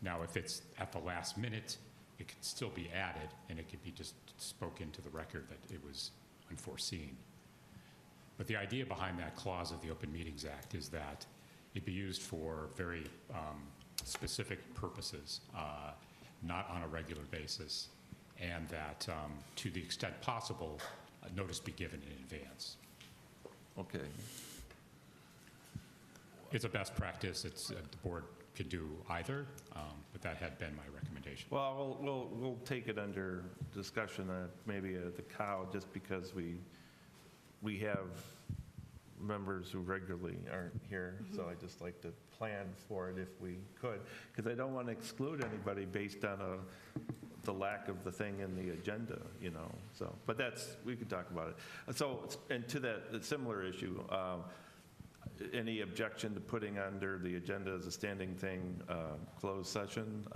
Now, if it's at the last minute, it can still be added, and it could be just spoken to the record that it was unforeseen. But the idea behind that clause of the Open Meetings Act is that it be used for very specific purposes, not on a regular basis, and that to the extent possible, a notice be given in advance. Okay. It's a best practice. It's the board could do either, but that had been my recommendation. Well, we'll take it under discussion, maybe the cow, just because we have members who regularly aren't here, so I just like to plan for it if we could, because I don't want to exclude anybody based on the lack of the thing in the agenda, you know. So, but we can talk about it. So, and to that similar issue. Any objection to putting under the agenda as a standing thing, closed session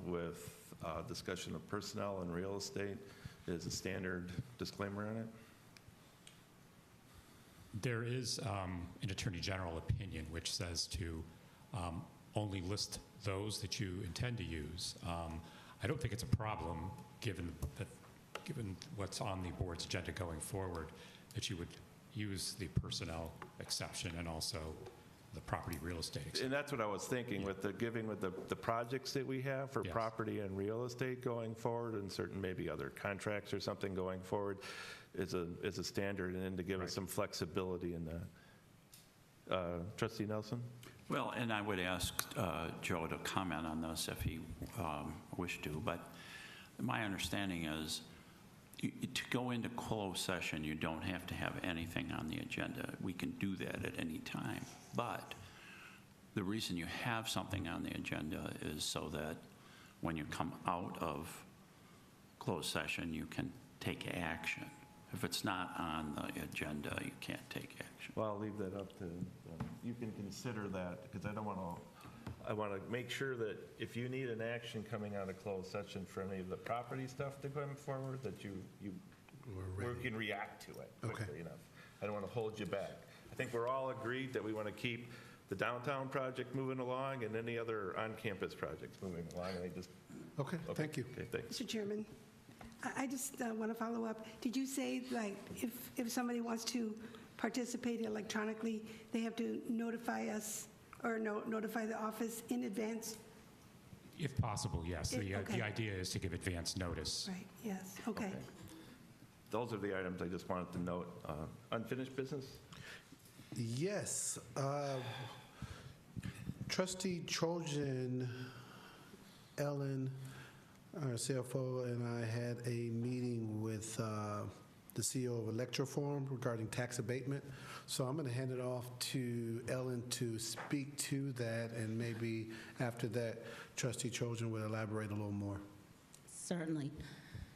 with discussion of personnel and real estate? Is a standard disclaimer on it? There is an Attorney General opinion which says to only list those that you intend to use. I don't think it's a problem, given what's on the board's agenda going forward, that you would use the personnel exception and also the property real estate exception. And that's what I was thinking with the projects that we have for property and real estate going forward, and certain maybe other contracts or something going forward is a standard, and then to give us some flexibility in that. Trustee Nelson? Well, and I would ask Joe to comment on this if he wished to, but my understanding is to go into closed session, you don't have to have anything on the agenda. We can do that at any time. But the reason you have something on the agenda is so that when you come out of closed session, you can take action. If it's not on the agenda, you can't take action. Well, I'll leave that up to, you can consider that, because I want to make sure that if you need an action coming out of closed session for any of the property stuff to come forward, that you can react to it quickly enough. I don't want to hold you back. I think we're all agreed that we want to keep the downtown project moving along and any other on-campus projects moving along. Okay, thank you. Okay, thanks. Mr. Chairman, I just want to follow up. Did you say, like, if somebody wants to participate electronically, they have to notify us or notify the office in advance? If possible, yes. The idea is to give advance notice. Right, yes, okay. Those are the items I just wanted to note. Unfinished business? Yes. Trustee Trojan, Ellen, our CFO, and I had a meeting with the CEO of Electroform regarding tax abatement. So I'm going to hand it off to Ellen to speak to that, and maybe after that, Trustee Trojan will elaborate a little more. Certainly.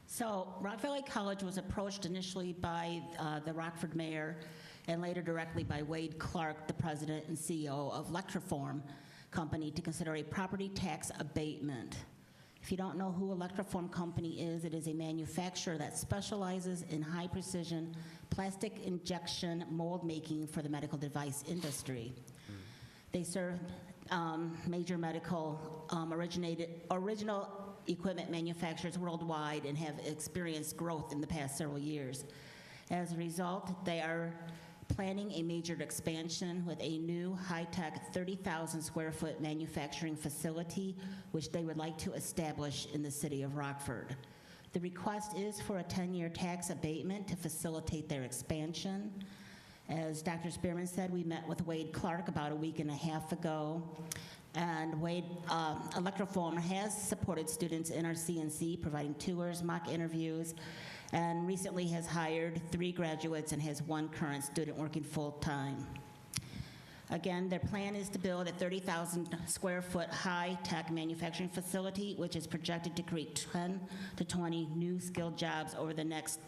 So Rock Valley College was approached initially by the Rockford mayor and later directly by Wade Clark, the president and CEO of Electroform Company, to consider a property tax abatement. If you don't know who Electroform Company is, it is a manufacturer that specializes in high-precision plastic injection mold making for the medical device industry. They serve major medical original equipment manufacturers worldwide and have experienced growth in the past several years. As a result, they are planning a major expansion with a new high-tech 30,000 square foot manufacturing facility, which they would like to establish in the city of Rockford. The request is for a 10-year tax abatement to facilitate their expansion. As Dr. Spearman said, we met with Wade Clark about a week and a half ago, and Wade Electroform has supported students in our CNC, providing tours, mock interviews, and recently has hired 3 graduates and has 1 current student working full-time. Again, their plan is to build a 30,000 square foot high-tech manufacturing facility, which is projected to create 10 to 20 new skilled jobs over the next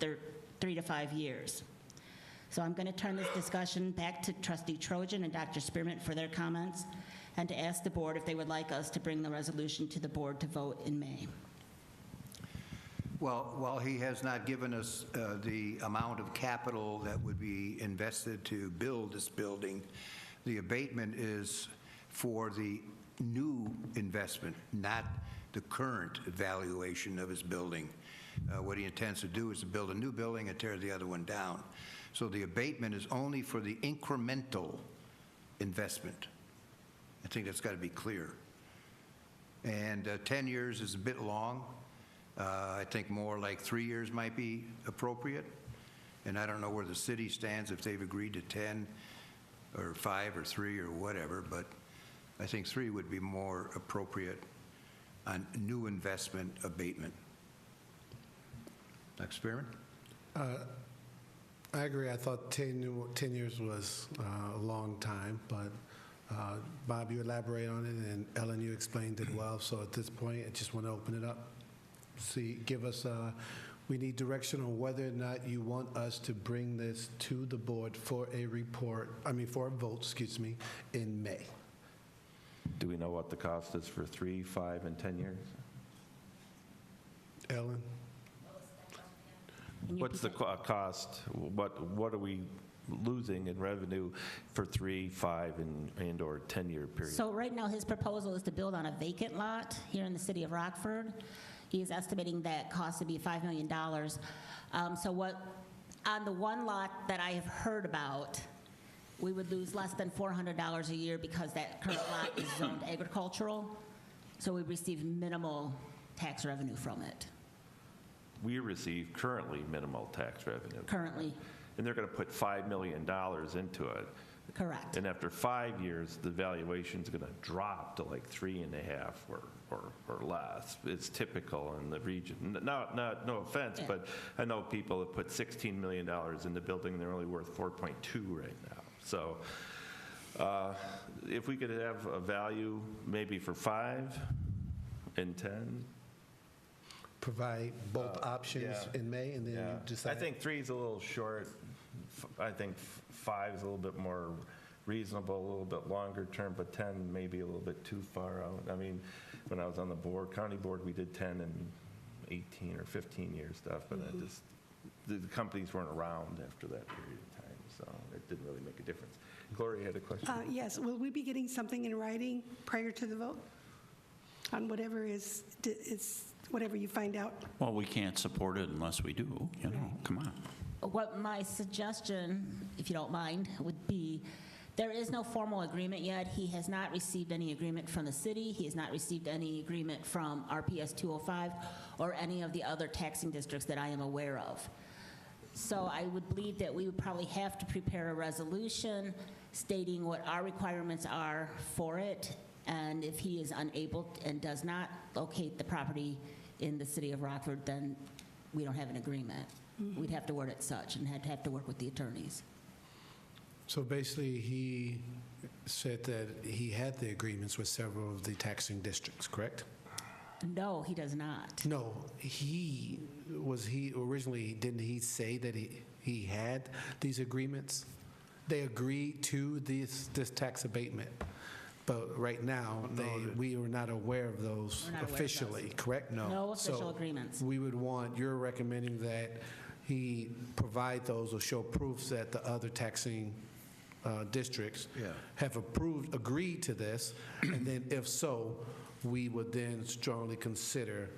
3 to 5 years. So I'm going to turn this discussion back to Trustee Trojan and Dr. Spearman for their comments. and to ask the board if they would like us to bring the resolution to the board to vote in May. Well, while he has not given us the amount of capital that would be invested to build this building, the abatement is for the new investment, not the current valuation of his building. What he intends to do is to build a new building and tear the other one down. So the abatement is only for the incremental investment. I think that's got to be clear. And 10 years is a bit long. I think more like 3 years might be appropriate. And I don't know where the city stands, if they've agreed to 10 or 5 or 3 or whatever, but I think 3 would be more appropriate on new investment abatement. Dr. Spearman? I agree. I thought 10 years was a long time, but Bob, you elaborate on it, and Ellen, you explained it well. So at this point, I just want to open it up. Give us, we need direction on whether or not you want us to bring this to the board for a for a vote, in May. Do we know what the cost is for 3, 5, and 10 years? Ellen? What's the cost? What are we losing in revenue for 3, 5, and or 10-year period? So right now, his proposal is to build on a vacant lot here in the city of Rockford. He is estimating that cost to be $5 million. On the one lot that I have heard about, we would lose less than $400 a year because that current lot is zoned agricultural. So we receive minimal tax revenue from it. We receive currently minimal tax revenue. Currently. And they're going to put $5 million into it. Correct. And after 5 years, the valuation's going to drop to like 3.5 or less. It's typical in the region. No offense, Yeah. but I know people have put $16 million in the building, and they're only worth 4.2 right now. So if we could have a value maybe for 5 and 10. Provide both options in May, and then you decide. I think 3 is a little short. I think 5 is a little bit more reasonable, a little bit longer term, but 10 may be a little bit too far out. I mean, when I was on the county board, we did 10 and 18 or 15-year stuff, but the companies weren't around after that period of time, so it didn't really make a difference. Gloria had a question. Yes, will we be getting something in writing prior to the vote on whatever is whatever you find out? Well, we can't support it unless we do, come on. What my suggestion, if you don't mind, would be, there is no formal agreement yet. He has not received any agreement from the city. He has not received any agreement from RPS 205 or any of the other taxing districts that I am aware of. So I would believe that we would probably have to prepare a resolution stating what our requirements are for it, and if he is unable and does not locate the property in the city of Rockford, then we don't have an agreement. We'd have to word it such and have to work with the attorneys. So basically, he said that he had the agreements with several of the taxing districts, correct? No, he does not. No, originally, didn't he say that he had these agreements? They agreed to this tax abatement. But right now, we are not aware of those officially, correct? No official agreements. We would want, you're recommending that he provide those or show proofs that the other taxing districts have agreed to this, and then if so, we would then strongly consider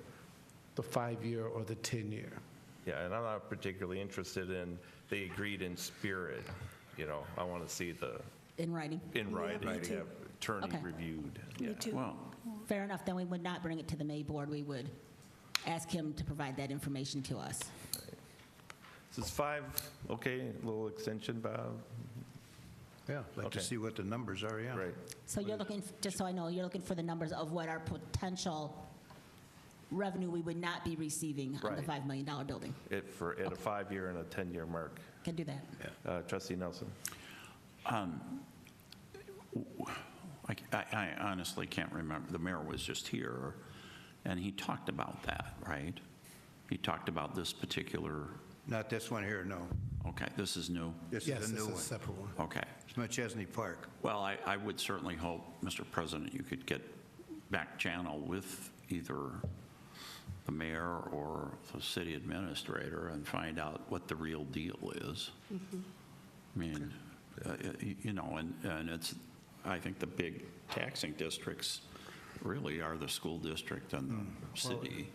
the 5-year or the 10-year. Yeah, and I'm not particularly interested in they agreed in spirit. I want to see the In writing? in writing, me too. have attorney Okay. reviewed. Me too. Well, Fair enough, then we would not bring it to the May board. We would ask him to provide that information to us. Is 5 okay? A little extension, Bob? Yeah, I'd like to Okay. see what the numbers are, yeah. Right. So you're looking, just so I know, you're looking for the numbers of what our potential revenue we would not be receiving on the Right. $5 million building. At a 5-year and a 10-year mark. Can do that. Trustee Nelson? I honestly can't remember. The mayor was just here, and he talked about that, right? He talked about this particular, Not this one here, no. Okay, this is new? This Yes, is a it's new a one. separate one. Okay. It's McChesney Park. Well, I would certainly hope, Mr. President, you could get back channel with either the mayor or the city administrator and find out what the real deal is. I mean, you know, and it's, I think the big taxing districts really are the school district and the city.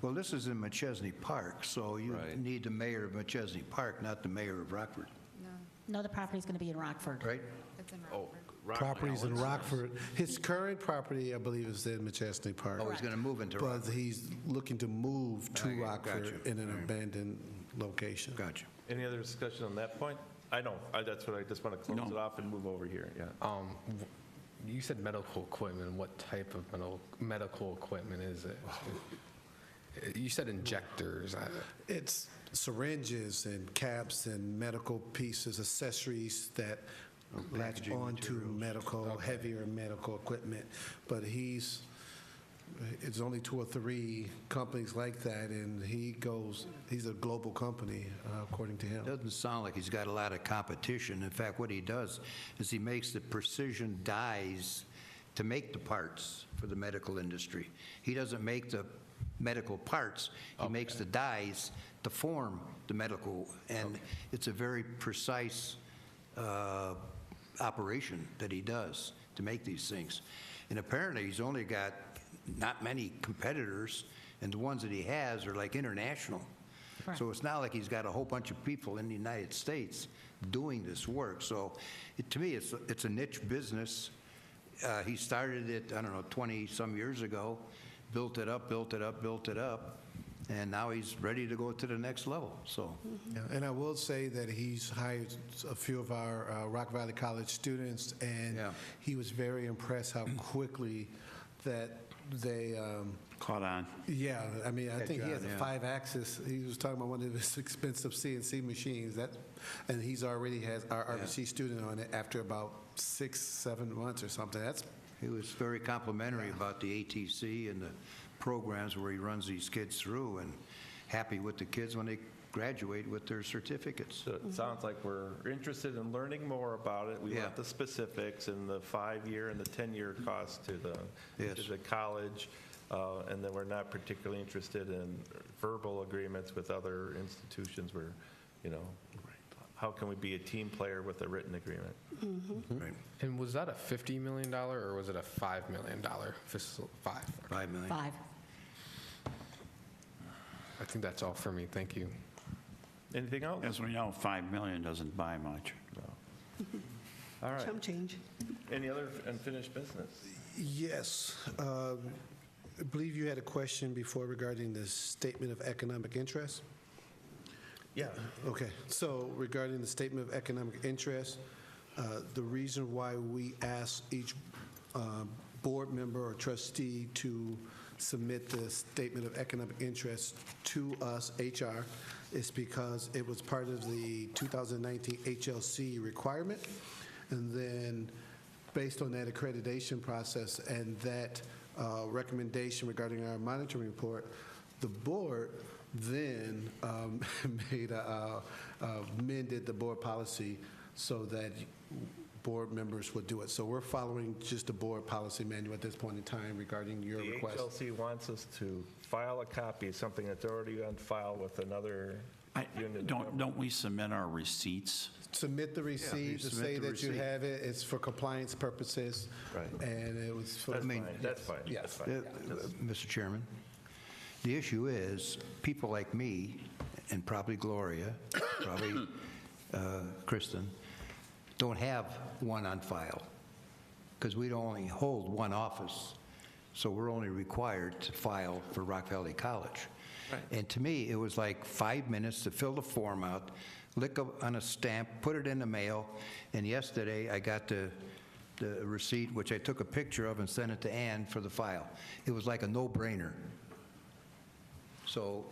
Well, this is in McChesney Park, so you need the mayor of McChesney Park, not the mayor of Rockford, No, the property's going to be in Rockford. right? It's in Oh, Rockford. Properties in Rockford. His current property, I believe, is in McChesney Park. Oh, he's going to move into But Rockford. he's looking to move to Okay, Rockford gotcha. in an abandoned location. Gotcha. Any other discussion on that point? That's what I just want to close No. it off and move over here, yeah. You said medical equipment. What type of medical equipment is it? You said injectors. It's syringes and caps and medical pieces, accessories that latch packaging onto materials. medical, heavier medical equipment. But it's only 2 or 3 companies like that, and he's a global company, according to him. Doesn't sound like he's got a lot of competition. In fact, what he does is he makes the precision dies to make the parts for the medical industry. He doesn't make the medical parts. He makes the dies to form the medical, and it's a very precise operation that he does to make these things. And apparently, he's only got not many competitors, and the ones that he has are like international. Right. So it's not like he's got a whole bunch of people in the United States doing this work. So to me, it's a niche business. He started it, I don't know, 20-some years ago, built it up, and now he's ready to go to the next level, so. Yeah, and I will say that he's hired a few of our Rock Valley College students, and he was very impressed how quickly that they Caught on. yeah, I mean, I think he has a yeah. 5-axis. He was talking about one of his expensive CNC machines, and he's already has our RBC student on it after about 6-7 months or something. He was very complimentary about the ATC and the programs where he runs these kids through, and happy with the kids when they graduate with their certificates. So it sounds like we're interested in learning more about it. We want the specifics and the 5-year and the 10-year cost to the college. And then we're not particularly interested in verbal agreements with other institutions where, you know, how can we be a team player with a written agreement? Right. And was that a $50 million or was it a $5 million fiscal? $5 million. 5. I think that's all for me. Thank you. Anything else? As we know, $5 million doesn't buy much. All right. Chump change. Any other unfinished business? Yes. I believe you had a question before regarding the statement of economic interest. Yeah. Okay, so regarding the statement of economic interest, the reason why we ask each board member or trustee to submit the statement of economic interest to us, HR, is because it was part of the 2019 HLC requirement. And then based on that accreditation process and that recommendation regarding our monitoring report, the board then amended the board policy so that board members would do it. So we're following just the board policy manual at this point in time regarding your request. The HLC wants us to file a copy of something that's already on file with another unit. Don't we submit our receipts? Submit the receipt to submit say the that you receipt. have it. It's for compliance purposes. Right. And it was for. That's fine, that's yes. fine. Yes. That's fine. Mr. Chairman, the issue is, people like me, and probably Gloria, probably Kristen, don't have one on file, because we only hold one office, so we're only required to file for Rock Valley College. Right. And to me, it was like 5 minutes to fill the form out, lick on a stamp, put it in the mail, and yesterday I got the receipt, which I took a picture of and sent it to Ann for the file. It was like a no-brainer. So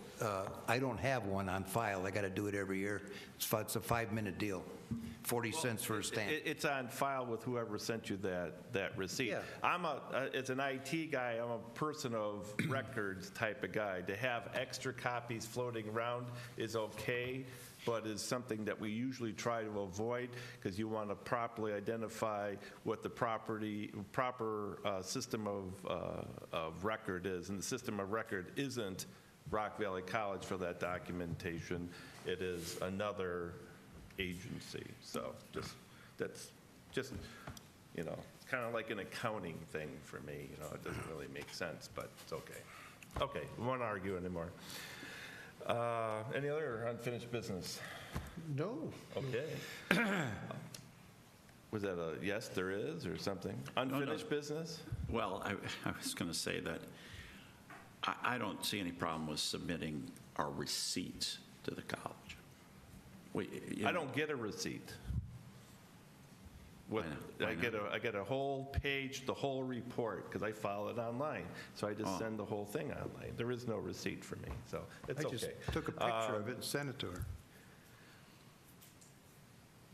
I don't have one on file. I got to do it every year. It's a 5-minute deal, 40 cents for a stamp. It's on file with whoever sent you that receipt. Yeah. As an IT guy, I'm a person of records type of guy. To have extra copies floating around is okay, but is something that we usually try to avoid because you want to properly identify what the proper system of record is. And the system of record isn't Rock Valley College for that documentation. It is another agency. So that's just, you know, it's kind of like an accounting thing for me. You know, it doesn't really make sense, but it's okay. Okay, we won't argue anymore. Any other unfinished business? No. Okay. Was that a yes, there is, or something? Unfinished business? Well, I was going to say that I don't see any problem with submitting our receipts to the college. I don't get a receipt. Why I get a whole page, the whole report, because I file it online. So I just send the whole thing online. There is no receipt for me, so it's I okay. just took a picture of it and sent it to her.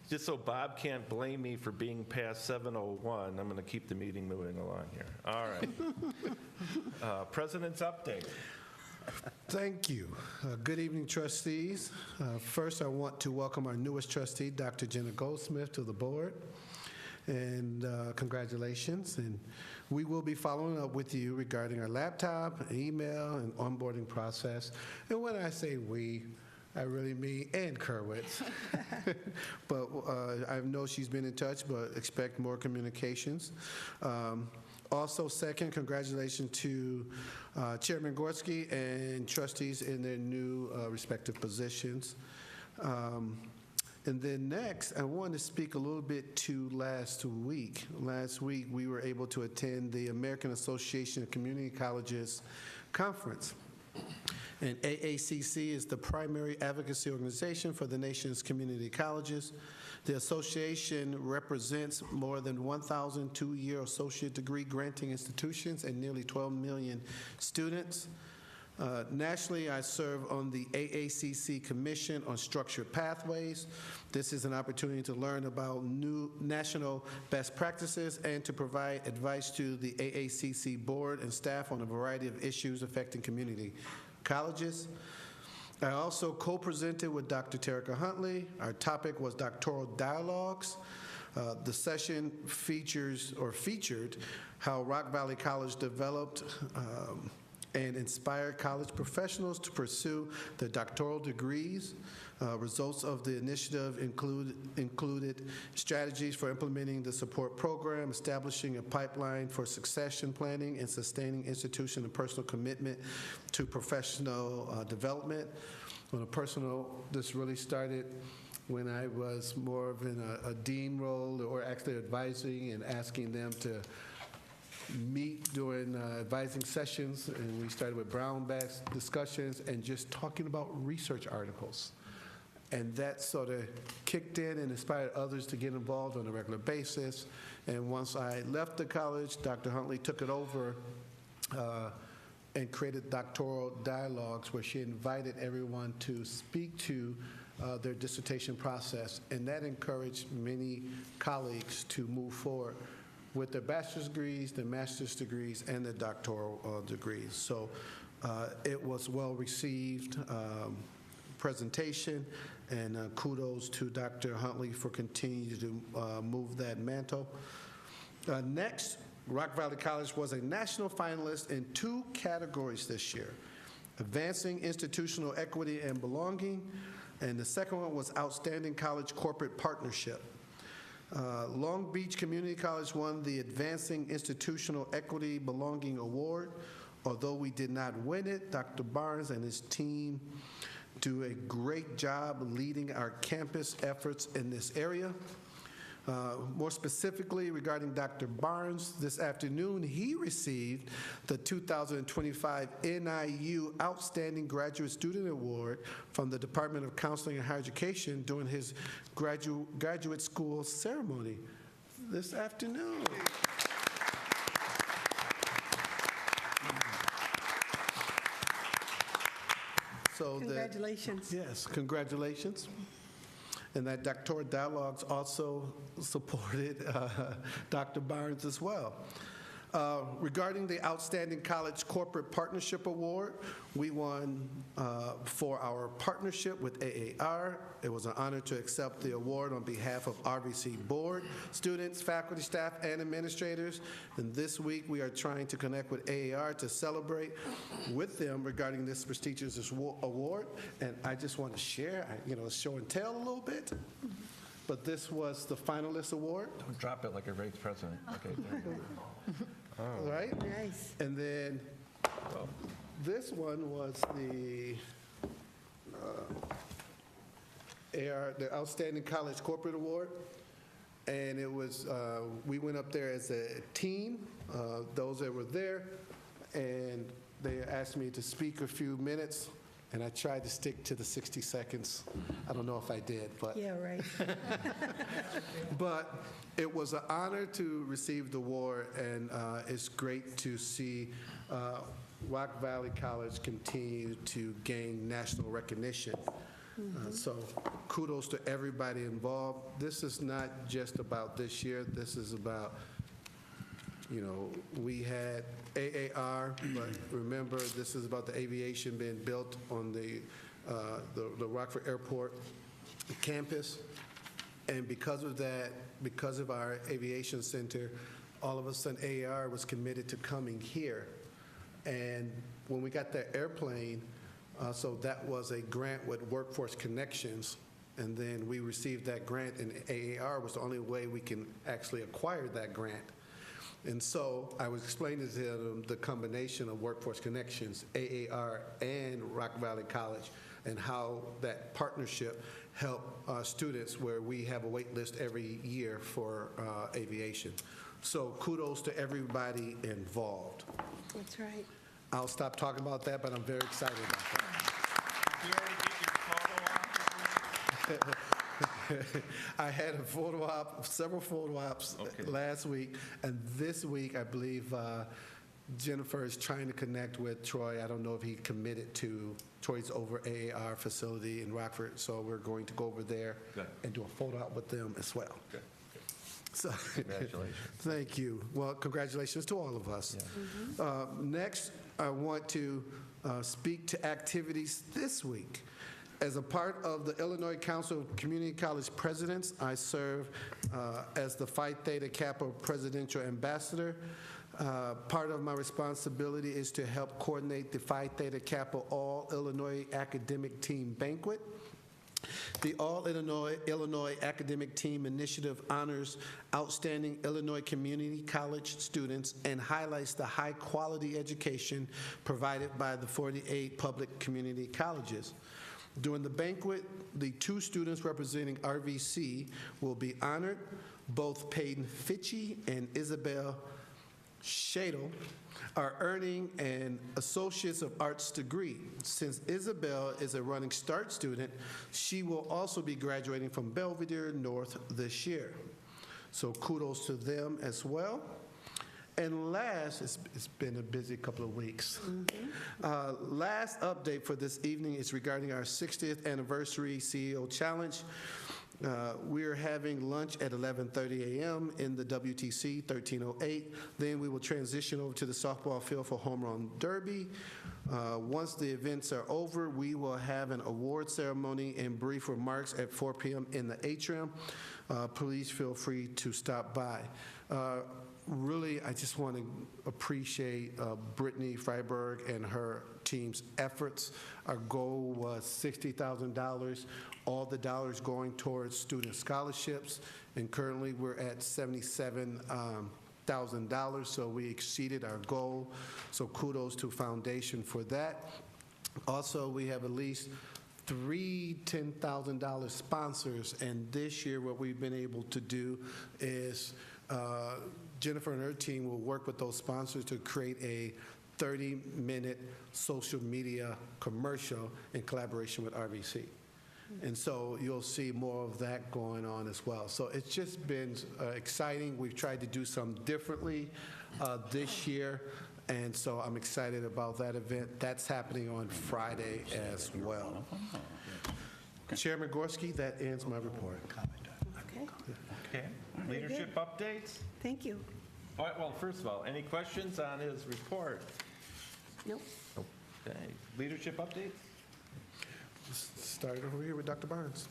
Just so Bob can't blame me for being past 7:01, I'm going to keep the meeting moving along here. All right. President's update. Thank you. Good evening, trustees. First, I want to welcome our newest trustee, Dr. Jenna Goldsmith, to the board. And congratulations. And we will be following up with you regarding our laptop, email, and onboarding process. And when I say we, I really mean Ann Kerwitz. But I know she's been in touch, but expect more communications. Also, second, congratulations to Chairman Gorski and trustees in their new respective positions. And then next, I want to speak a little bit to last week. Last week, we were able to attend the American Association of Community Colleges Conference. And AACC is the primary advocacy organization for the nation's community colleges. The association represents more than 1,000 two-year associate degree granting institutions and nearly 12 million students. Nationally, I serve on the AACC Commission on Structured Pathways. This is an opportunity to learn about new national best practices and to provide advice to the AACC board and staff on a variety of issues affecting community colleges. I also co-presented with Dr. Terica Huntley. Our topic was doctoral dialogues. The session featured how Rock Valley College developed and inspired college professionals to pursue their doctoral degrees. Results of the initiative included strategies for implementing the support program, establishing a pipeline for succession planning, and sustaining institution and personal commitment to professional development. On a personal, this really started when I was more of in a dean role, or actually advising and asking them to meet during advising sessions, and we started with brown bag discussions and just talking about research articles. And that sort of kicked in and inspired others to get involved on a regular basis. And once I left the college, Dr. Huntley took it over and created doctoral dialogues where she invited everyone to speak to their dissertation process. And that encouraged many colleagues to move forward with their bachelor's degrees, their master's degrees, and their doctoral degrees. So it was well received presentation, and kudos to Dr. Huntley for continuing to move that mantle. Next, Rock Valley College was a national finalist in 2 categories this year: advancing institutional equity and belonging, and the second one was outstanding college corporate partnership. Long Beach Community College won the Advancing Institutional Equity Belonging Award. Although we did not win it, Dr. Barnes and his team do a great job leading our campus efforts in this area. More specifically regarding Dr. Barnes, this afternoon he received the 2025 NIU Outstanding Graduate Student Award from the Department of Counseling and Higher Education during his graduate school ceremony this afternoon. So Congratulations. yes, congratulations. And that doctoral dialogues also supported Dr. Barnes as well. Regarding the Outstanding College Corporate Partnership Award, we won for our partnership with AAR. It was an honor to accept the award on behalf of RVC Board, students, faculty, staff, and administrators. And this week, we are trying to connect with AAR to celebrate with them regarding this prestigious award. And I just want to share, show and tell a little bit. But this was the finalist award. Don't drop it like a race president. Okay, there you go. All right? Nice. And then this one was the the Outstanding College Corporate Award. And it was, we went up there as a team, those that were there, and they asked me to speak a few minutes, and I tried to stick to the 60 seconds. I don't know if I did, but. Yeah, right. But it was an honor to receive the award, and it's great to see Rock Valley College continue to gain national recognition. So kudos to everybody involved. This is not just about this year. This is about, we had AAR, but remember, this is about the aviation being built on the Rockford Airport campus. And because of that, because of our aviation center, all of a sudden AAR was committed to coming here. And when we got that airplane, so that was a grant with Workforce Connections, and then we received that grant, and AAR was the only way we can actually acquire that grant. And so I was explaining to them the combination of Workforce Connections, AAR, and Rock Valley College, and how that partnership help students where we have a wait list every year for aviation. So kudos to everybody involved. That's right. I'll stop talking about that, but I'm very excited about that. I had a photo op, several photo ops last week, and this week I believe Jennifer is trying to connect with Troy. I don't know if he committed to Troy's over AAR facility in Rockford, so we're going to go over there and do a photo op with them as well. Good. So, Congratulations. Thank you. Well, congratulations to all of us. Next, I want to speak to activities this week. As a part of the Illinois Council of Community College Presidents, I serve as the Phi Theta Kappa Presidential Ambassador. Part of my responsibility is to help coordinate the Phi Theta Kappa All Illinois Academic Team Banquet. The All Illinois Academic Team Initiative honors outstanding Illinois community college students and highlights the high-quality education provided by the 48 public community colleges. During the banquet, the two students representing RVC will be honored. Both Peyton Fitchie and Isabel Shadle are earning an Associates of Arts degree. Since Isabel is a Running Start student, she will also be graduating from Belvedere North this year. So kudos to them as well. And last, it's been a busy couple of weeks. Last update for this evening is regarding our 60th anniversary CEO Challenge. We're having lunch at 11:30 a.m. in the WTC 1308. Then we will transition over to the softball field for Home Run Derby. Once the events are over, we will have an award ceremony and brief remarks at 4 p.m. in the atrium. Please feel free to stop by. Really, I just want to appreciate Brittany Freiberg and her team's efforts. Our goal was $60,000, all the dollars going towards student scholarships, and currently we're at $77,000, so we exceeded our goal. So kudos to Foundation for that. Also, we have at least 3 $10,000 sponsors, and this year what we've been able to do is Jennifer and her team will work with those sponsors to create a 30-minute social media commercial in collaboration with RVC. And so you'll see more of that going on as well. So it's just been exciting. We've tried to do something differently this year, and so I'm excited about that event. That's happening on Friday as well. Chairman Gorski, that ends my report. Okay. Okay. Leadership updates? Thank you. All right, well, first of all, any questions on his report? Nope. Okay, leadership updates? Start over here with Dr. Barnes.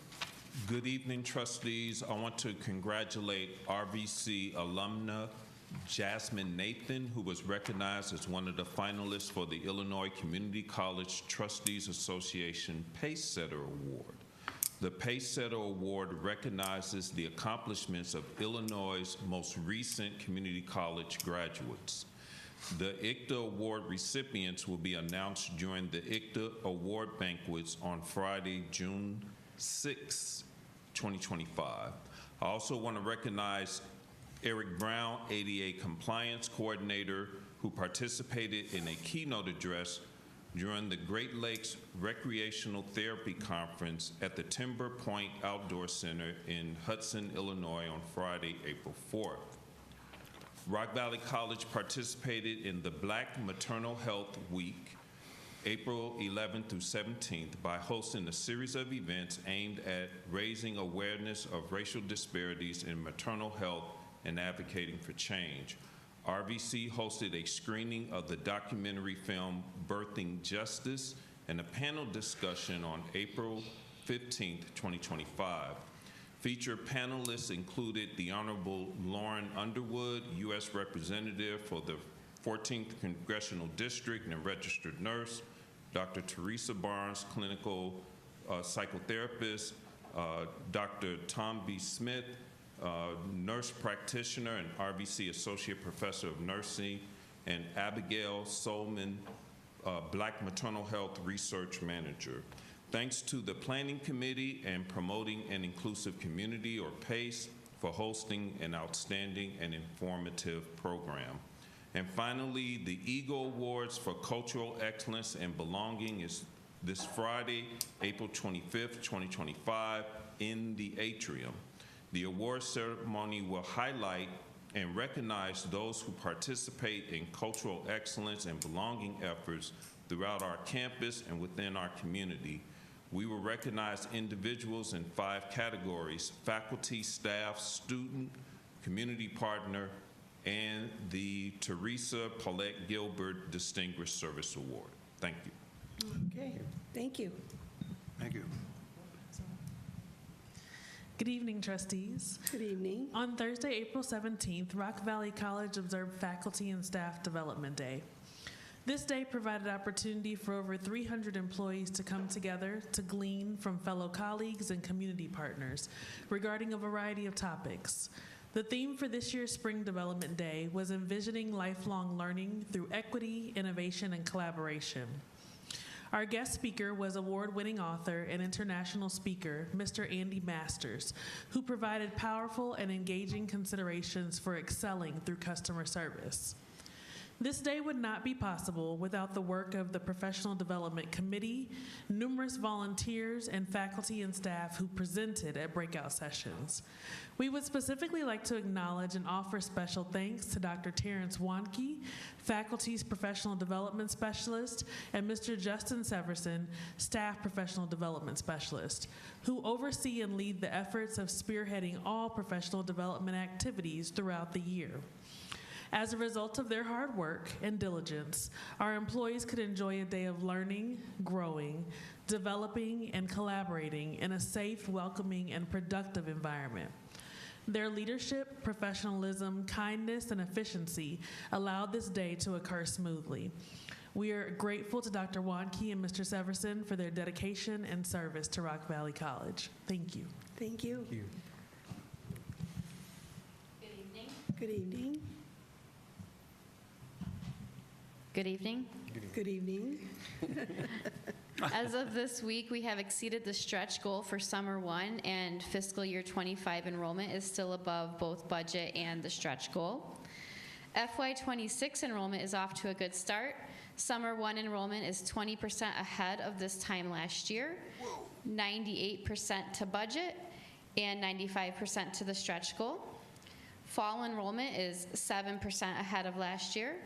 Good evening, trustees. I want to congratulate RVC alumna Jasmine Nathan, who was recognized as one of the finalists for the Illinois Community College Trustees Association Pacesetter Award. The Pacesetter Award recognizes the accomplishments of Illinois' most recent community college graduates. The ICTA Award recipients will be announced during the ICTA Award banquets on Friday, June 6, 2025. I also want to recognize Eric Brown, ADA Compliance Coordinator, who participated in a keynote address during the Great Lakes Recreational Therapy Conference at the Timber Point Outdoor Center in Hudson, Illinois on Friday, April 4th. Rock Valley College participated in the Black Maternal Health Week, April 11th through 17th, by hosting a series of events aimed at raising awareness of racial disparities in maternal health and advocating for change. RVC hosted a screening of the documentary film Birthing Justice and a panel discussion on April 15th, 2025. Featured panelists included the Honorable Lauren Underwood, U.S. Representative for the 14th Congressional District and registered nurse, Dr. Teresa Barnes, clinical psychotherapist, Dr. Tom B. Smith, nurse practitioner and RVC Associate Professor of Nursing, and Abigail Solman, Black Maternal Health Research Manager. Thanks to the Planning Committee and Promoting an Inclusive Community, or PACE, for hosting an outstanding and informative program. And finally, the Eagle Awards for Cultural Excellence and Belonging is this Friday, April 25th, 2025, in the atrium. The award ceremony will highlight and recognize those who participate in cultural excellence and belonging efforts throughout our campus and within our community. We will recognize individuals in 5 categories: faculty, staff, student, community partner, and the Teresa Paulette Gilbert Distinguished Service Award. Thank you. Okay, thank you. Thank you. Good evening, trustees. Good evening. On Thursday, April 17th, Rock Valley College observed Faculty and Staff Development Day. This day provided opportunity for over 300 employees to come together to glean from fellow colleagues and community partners regarding a variety of topics. The theme for this year's Spring Development Day was envisioning lifelong learning through equity, innovation, and collaboration. Our guest speaker was award-winning author and international speaker, Mr. Andy Masters, who provided powerful and engaging considerations for excelling through customer service. This day would not be possible without the work of the Professional Development Committee, numerous volunteers, and faculty and staff who presented at breakout sessions. We would specifically like to acknowledge and offer special thanks to Dr. Terrence Wanke, Faculty's Professional Development Specialist, and Mr. Justin Severson, Staff Professional Development Specialist, who oversee and lead the efforts of spearheading all professional development activities throughout the year. As a result of their hard work and diligence, our employees could enjoy a day of learning, growing, developing, and collaborating in a safe, welcoming, and productive environment. Their leadership, professionalism, kindness, and efficiency allowed this day to occur smoothly. We are grateful to Dr. Wanke and Mr. Severson for their dedication and service to Rock Valley College. Thank you. Thank you. Good evening. Good evening. Good evening. Good evening. As of this week, we have exceeded the stretch goal for Summer 1, and fiscal year 25 enrollment is still above both budget and the stretch goal. FY26 enrollment is off to a good start. Summer 1 enrollment is 20% ahead of this time last year, 98% to budget, and 95% to the stretch goal. Fall enrollment is 7% ahead of last year,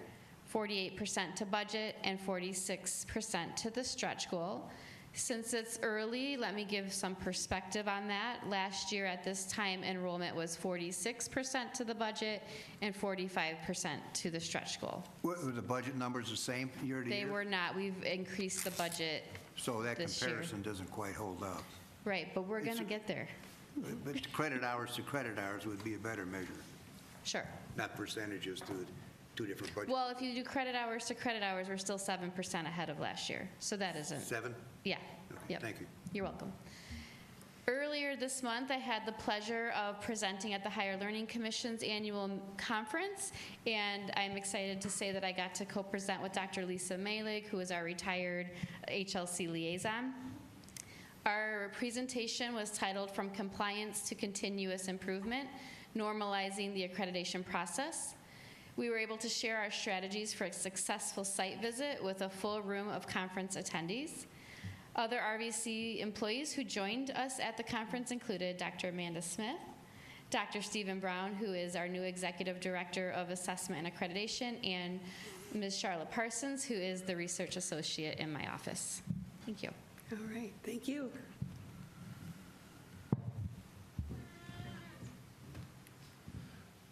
48% to budget, and 46% to the stretch goal. Since it's early, let me give some perspective on that. Last year at this time, enrollment was 46% to the budget and 45% to the stretch goal. Were the budget numbers the same year to They year? were not. We've increased the budget So that this year. comparison doesn't quite hold up. Right, but we're going to get there. But credit hours to credit hours would be a better measure, Sure. not percentages to two different budgets. Well, if you do credit hours to credit hours, we're still 7% ahead of last year. So that isn't. 7? Yeah. Okay, Yep. thank you. You're welcome. Earlier this month, I had the pleasure of presenting at the Higher Learning Commission's annual conference, and I'm excited to say that I got to co-present with Dr. Lisa Malik, who is our retired HLC liaison. Our presentation was titled From Compliance to Continuous Improvement, Normalizing the Accreditation Process. We were able to share our strategies for a successful site visit with a full room of conference attendees. Other RVC employees who joined us at the conference included Dr. Amanda Smith, Dr. Stephen Brown, who is our new Executive Director of Assessment and Accreditation, and Ms. Charlotte Parsons, who is the Research Associate in my office. Thank you. All right, thank you.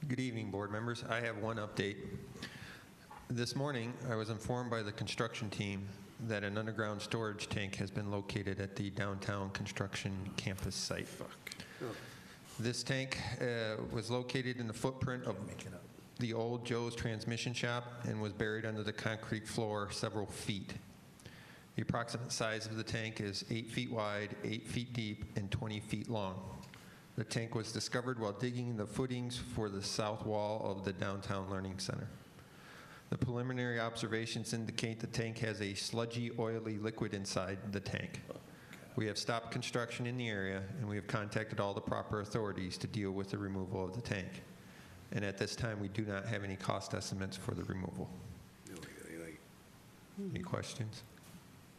Good evening, board members. I have one update. This morning, I was informed by the construction team that an underground storage tank has been located at the downtown construction campus site. This tank was located in the footprint of the old Joe's transmission shop and was buried under the concrete floor several feet. The approximate size of the tank is 8 feet wide, 8 feet deep, and 20 feet long. The tank was discovered while digging the footings for the south wall of the downtown learning center. The preliminary observations indicate the tank has a sludgy, oily liquid inside the tank. We have stopped construction in the area, and we have contacted all the proper authorities to deal with the removal of the tank. And at this time, we do not have any cost estimates for the removal. Any questions?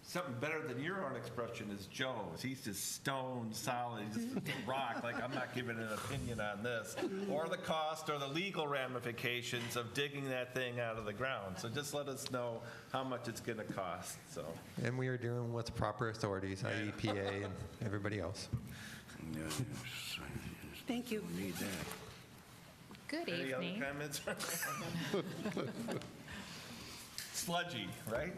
Something better than your own expression is Joe's. He's just stone solid. He's just a rock. Like, I'm not giving an opinion on this. Or the cost or the legal ramifications of digging that thing out of the ground. So just let us know how much it's going to cost. So. And we are dealing with proper authorities, i.e. PA and everybody else. Thank you. Need that. Good Any evening. other comments? Sludgy, right?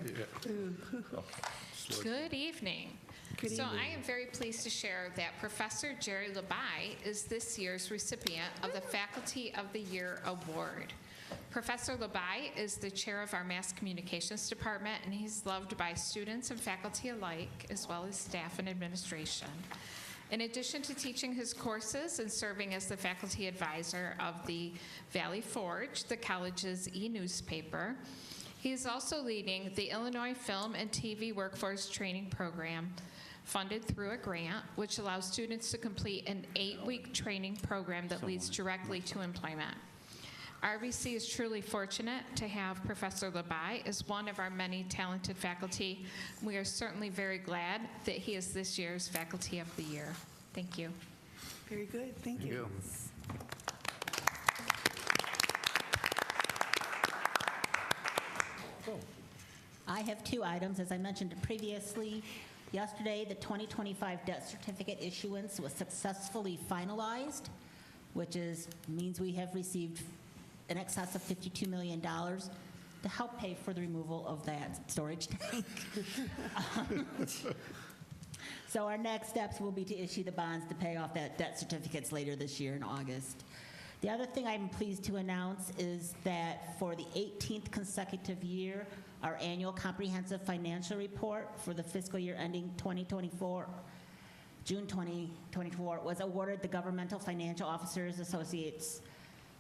Good evening. Good So evening. I am very pleased to share that Professor Jerry Labai is this year's recipient of the Faculty of the Year Award. Professor Labai is the chair of our Mass Communications Department, and he's loved by students and faculty alike, as well as staff and administration. In addition to teaching his courses and serving as the faculty advisor of the Valley Forge, the college's e-newspaper, he is also leading the Illinois Film and TV Workforce Training Program, funded through a grant, which allows students to complete an 8-week training program that leads directly to employment. RVC is truly fortunate to have Professor Labai as one of our many talented faculty. We are certainly very glad that he is this year's Faculty of the Year. Thank you. Very good, thank you. I have 2 items. As I mentioned previously, yesterday, the 2025 debt certificate issuance was successfully finalized, which means we have received in excess of $52 million to help pay for the removal of that storage tank. So our next steps will be to issue the bonds to pay off that debt certificates later this year in August. The other thing I'm pleased to announce is that for the 18th consecutive year, our annual comprehensive financial report for the fiscal year ending 2024, June 2024, was awarded the Governmental Financial Officers Associates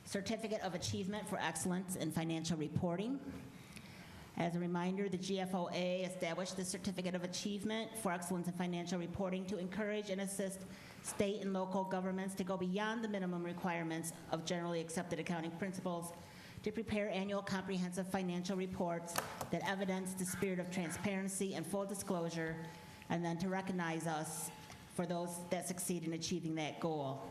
Certificate of Achievement for Excellence in Financial Reporting. As a reminder, the GFOA established the Certificate of Achievement for Excellence in Financial Reporting to encourage and assist state and local governments to go beyond the minimum requirements of generally accepted accounting principles to prepare annual comprehensive financial reports that evidence the spirit of transparency and full disclosure, and then to recognize us for those that succeed in achieving that goal.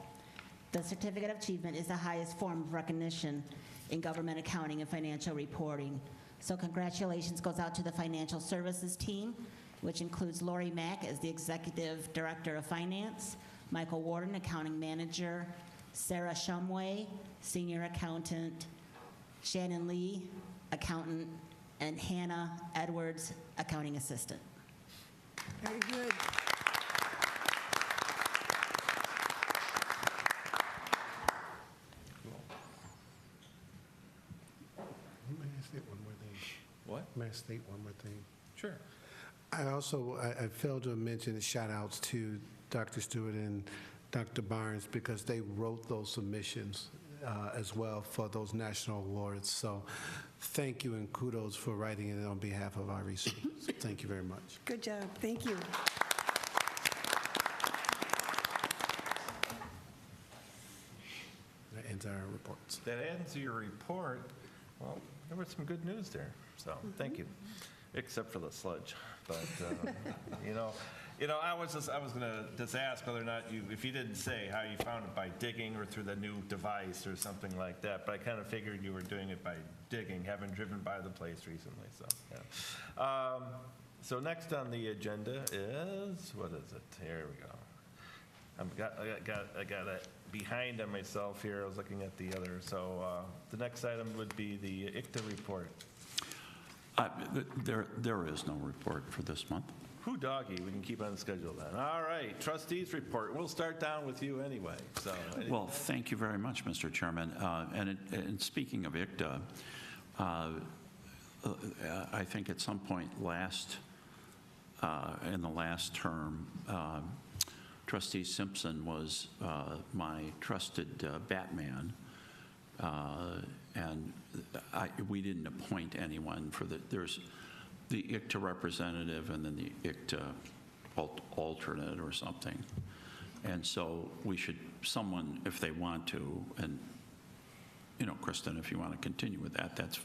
The Certificate of Achievement is the highest form of recognition in government accounting and financial reporting. So congratulations goes out to the financial services team which includes Lori Mack as the Executive Director of Finance, Michael Warden, Accounting Manager, Sarah Shumway, Senior Accountant, Shannon Lee, Accountant, and Hannah Edwards, Accounting Assistant. Very good. May I state one more thing? What? May I state one more thing? Sure. I failed to mention the shout-outs to Dr. Stewart and Dr. Barnes because they wrote those submissions as well for those national awards. So thank you and kudos for writing it on behalf of RVC. So thank you very much. Good job. Thank you. That ends our reports. That ends your report. Well, there was some good news there, so thank you. Except for the sludge, but you know, I was going to just ask whether or not if you didn't say how you found it by digging or through the new device or something like that, but I kind of figured you were doing it by digging, having driven by the place recently. So yeah. So next on the agenda is what is it? Here we go. I got it behind on myself here. I was looking at the other. So the next item would be the ICTA report. There is no report for this month. Who doggy? We can keep on the schedule then. All right, trustees report. We'll start down with you anyway. So. Well, thank you very much, Mr. Chairman. And speaking of ICTA, I think at some point in the last term, Trustee Simpson was my trusted Batman. And we didn't appoint anyone for there's the ICTA representative and then the ICTA alternate or something. And so someone, if they want to, and, Kristen, if you want to continue with that,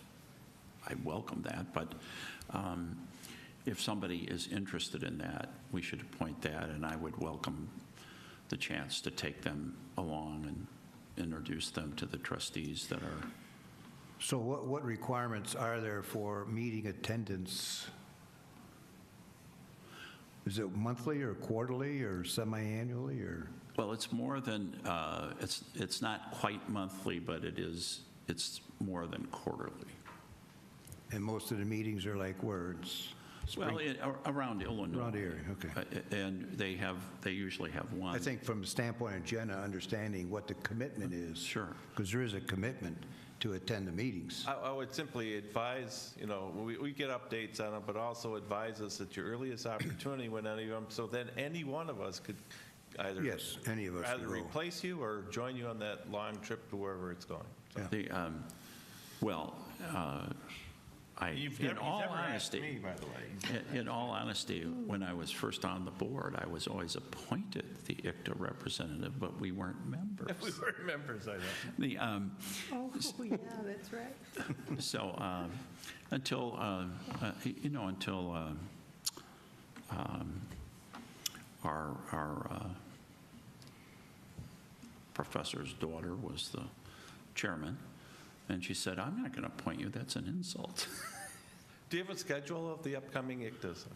I welcome that. But if somebody is interested in that, we should appoint that, and I would welcome the chance to take them along and introduce them to the trustees that are. So what requirements are there for meeting attendance? Is it monthly or quarterly or semi-annually or? Well, it's more than, it's not quite monthly, but it's more than quarterly. And most of the meetings are like words? Well, around Illinois. Around the area, okay. And they usually have one. I think from the standpoint of Jenna, understanding what the commitment is. Sure. Because there is a commitment to attend the meetings. I would simply advise, we get updates on them, but also advise us at your earliest opportunity when any of them, so then any one of us could either. Yes, any of us either could go. replace you or join you on that long trip to wherever it's going. So. Yeah. You've in never asked me, by the way. In all honesty, when I was first on the board, I was always appointed the ICTA representative, but we weren't members. We weren't members, I know. Yeah, that's right. So until our professor's daughter was the chairman, and she said, "I'm not going to appoint you. That's an insult." Do you have a schedule of the upcoming ICTAs?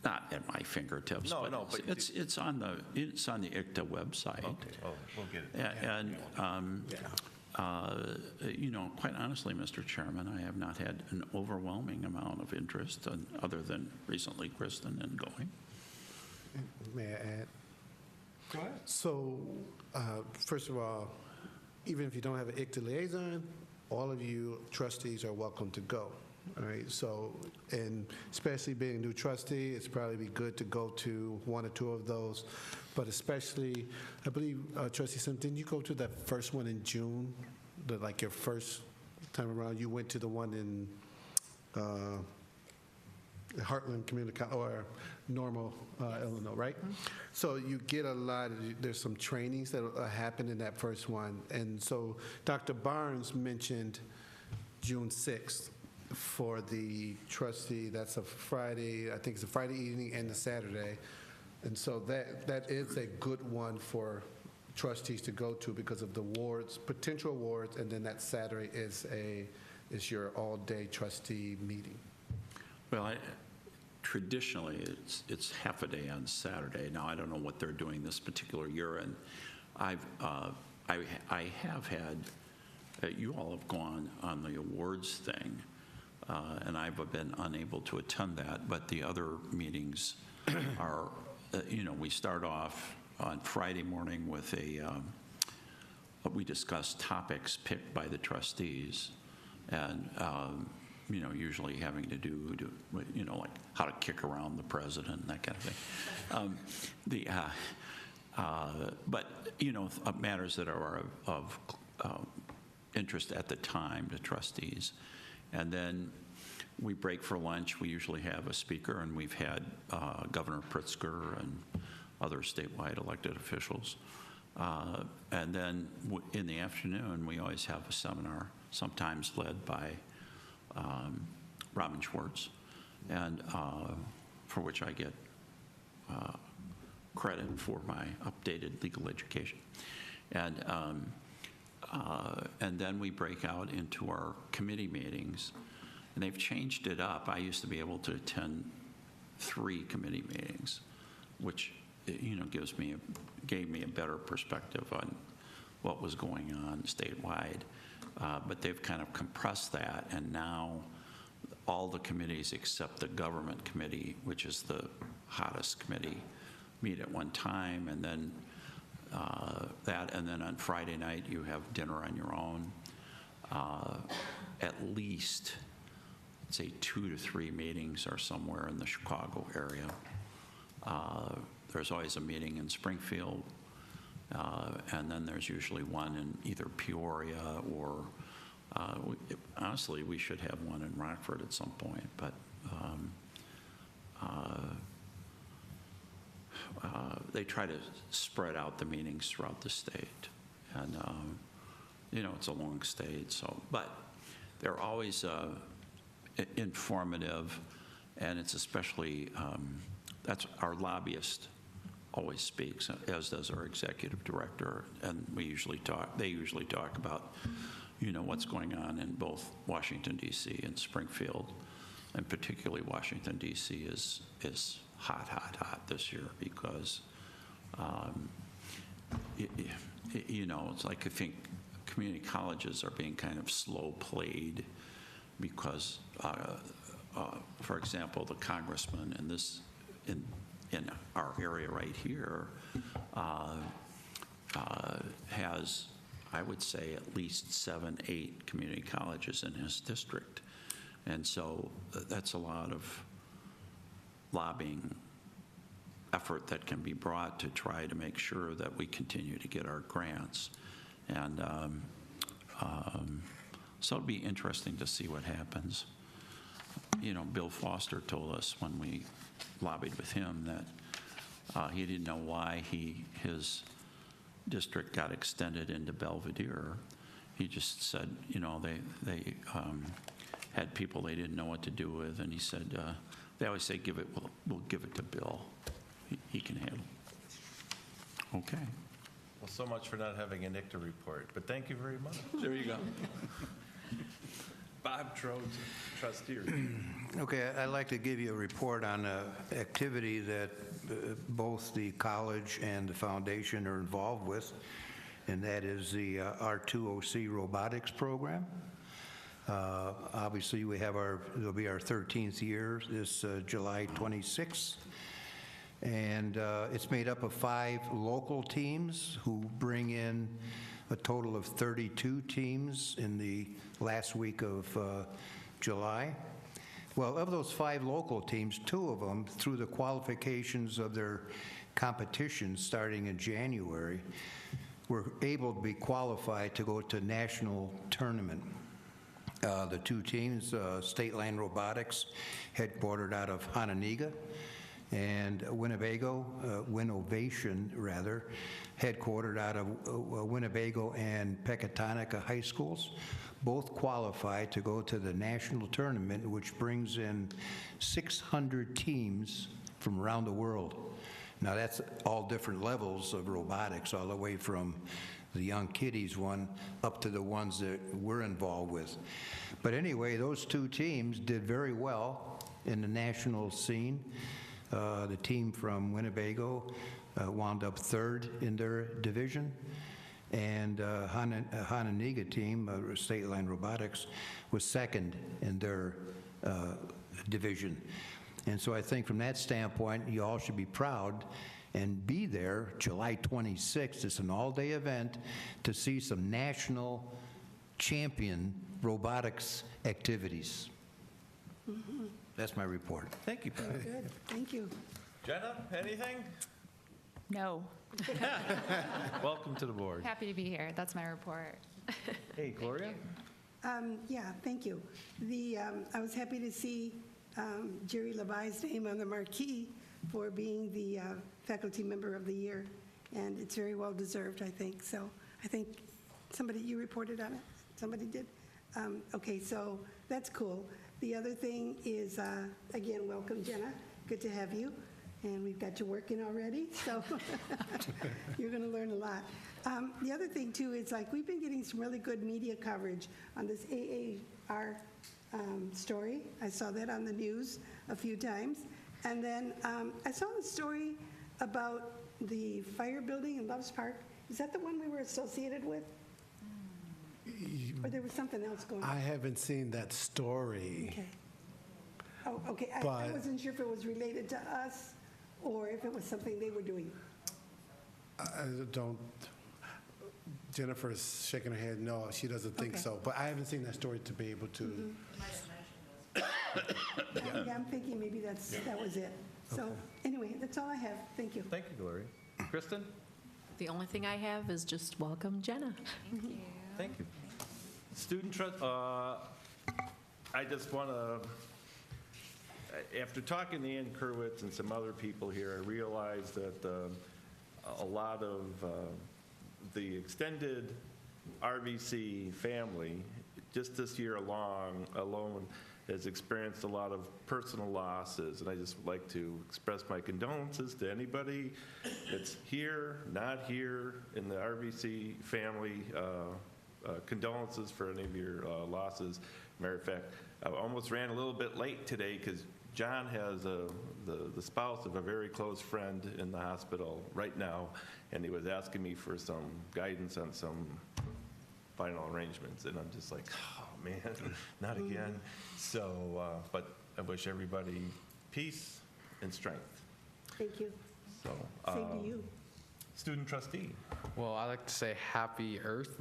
Not at my fingertips. No, but it's on the ICTA website. Okay, we'll get it. And quite honestly, Mr. Chairman, I have not had an overwhelming amount of interest, other than recently Kristen and going. May I add? Go ahead. So, first of all, even if you don't have an ICTA liaison, all of you trustees are welcome to go. All right, so, and especially being a new trustee, it's probably be good to go to one or two of those, but especially, I believe, Trustee Simpson, didn't you go to that first one in June, your first time around? You went to the one in Heartland Community or Normal, Illinois, right? So you get a lot there's some trainings that happen in that first one, and so Dr. Barnes mentioned June 6th. For the trustee, that's a Friday, I think it's a Friday evening and a Saturday. And so that is a good one for trustees to go to because of the awards, potential awards, and then that Saturday is your all-day trustee meeting. Well, traditionally, it's half a day on Saturday. Now, I don't know what they're doing this particular year, and I have had, you all have gone on the awards thing, and I've been unable to attend that, but the other meetings are, we start off on Friday morning with we discuss topics picked by the trustees, and usually having to do, like how to kick around the president and that kind of thing. But matters that are of interest at the time to trustees, and then we break for lunch. We usually have a speaker, and we've had Governor Pritzker and other statewide elected officials. And then in the afternoon, we always have a seminar, sometimes led by Robin Schwartz, and for which I get credit for my updated legal education. And then we break out into our committee meetings, and they've changed it up. I used to be able to attend 3 committee meetings, which gave me a better perspective on what was going on statewide. But they've kind of compressed that, and now all the committees except the government committee, which is the hottest committee, meet at one time, and then and then on Friday night you have dinner on your own. At least, say 2 to 3 meetings are somewhere in the Chicago area. There's always a meeting in Springfield, and then there's usually one in either Peoria or, honestly, we should have one in Rockford at some point, but they try to spread out the meetings throughout the state, and it's a long state, but they're always informative, and it's especially, that's our lobbyist always speaks, as does our executive director, and they usually talk about, what's going on in both Washington, D.C. and Springfield, and particularly Washington, D.C. is hot this year because, it's like I think community colleges are being kind of slow played because, for example, the congressman in our area right here has, I would say, at least 7, 8 community colleges in his district. And so that's a lot of lobbying effort that can be brought to try to make sure that we continue to get our grants. And so it'll be interesting to see what happens. Bill Foster told us when we lobbied with him that he didn't know why his district got extended into Belvedere. He just said, they had people they didn't know what to do with, and he said, they always say, we'll give it to Bill. He can handle it. Okay. Well, so much for not having a NICTA report, but thank you very much. There you go. Bob Trojan, trustee. Okay, I'd like to give you a report on an activity that both the college and the foundation are involved with, and that is the R2OC robotics program. Obviously, it'll be our 13th year this July 26th. And it's made up of 5 local teams who bring in a total of 32 teams in the last week of July. Well, of those 5 local teams, 2 of them, through the qualifications of their competition starting in January, were able to be qualified to go to national tournament. The 2 teams, State Land Robotics, headquartered out of Hononegah, and Winnovation, headquartered out of Winnebago and Pecatonica high schools, both qualified to go to the national tournament, which brings in 600 teams from around the world. Now, that's all different levels of robotics, all the way from the young kiddies one up to the ones that we're involved with. But anyway, those 2 teams did very well, in the national scene. The team from Winnebago wound up third in their division, and Hananiga team, State Line Robotics, was second in their division. And so I think from that standpoint, you all should be proud and be there July 26th. It's an all-day event to see some national champion robotics activities. Mhm. That's my report. Thank you, Pat. Good, thank you. Jenna, anything? No. Welcome to the board. Happy to be here. That's my report. Hey, Gloria? Yeah, thank you. I was happy to see Jerry Lebai's name on the marquee for being the faculty member of the year, and it's very well deserved, I think. So I think you reported on it? Somebody did? Okay, so that's cool. The other thing is, again, welcome, Jenna. Good to have you. And we've got you working already, so you're going to learn a lot. The other thing, too, is we've been getting some really good media coverage on this AAR story. I saw that on the news a few times. And then I saw the story about the fire building in Loves Park. Is that the one we were associated with? Or there was something else going on? I haven't seen that story. Okay. Oh, okay. I But- wasn't sure if it was related to us or if it was something they were doing. I don't, Jennifer's shaking her head, no, she doesn't think Okay. so. But I haven't seen that story to be able to. Yeah, I'm thinking maybe that was it. So anyway, that's all I have. Thank you. Thank you, Gloria. Kristen? The only thing I have is just welcome Jenna. Thank you. Thank you. Student trust, I just want to, after talking to Ann Kerwitz and some other people here, I realized that a lot of the extended RVC family, just this year alone, has experienced a lot of personal losses, and I just would like to express my condolences to anybody that's here, not here, in the RVC family. Condolences for any of your losses. Matter of fact, I almost ran a little bit late today because John has the spouse of a very close friend in the hospital right now, and he was asking me for some guidance on some final arrangements, and I'm just like, oh man, not again. So, but I wish everybody peace and strength. Thank you. So, Same to you. Student trustee. Well, I like to say Happy Earth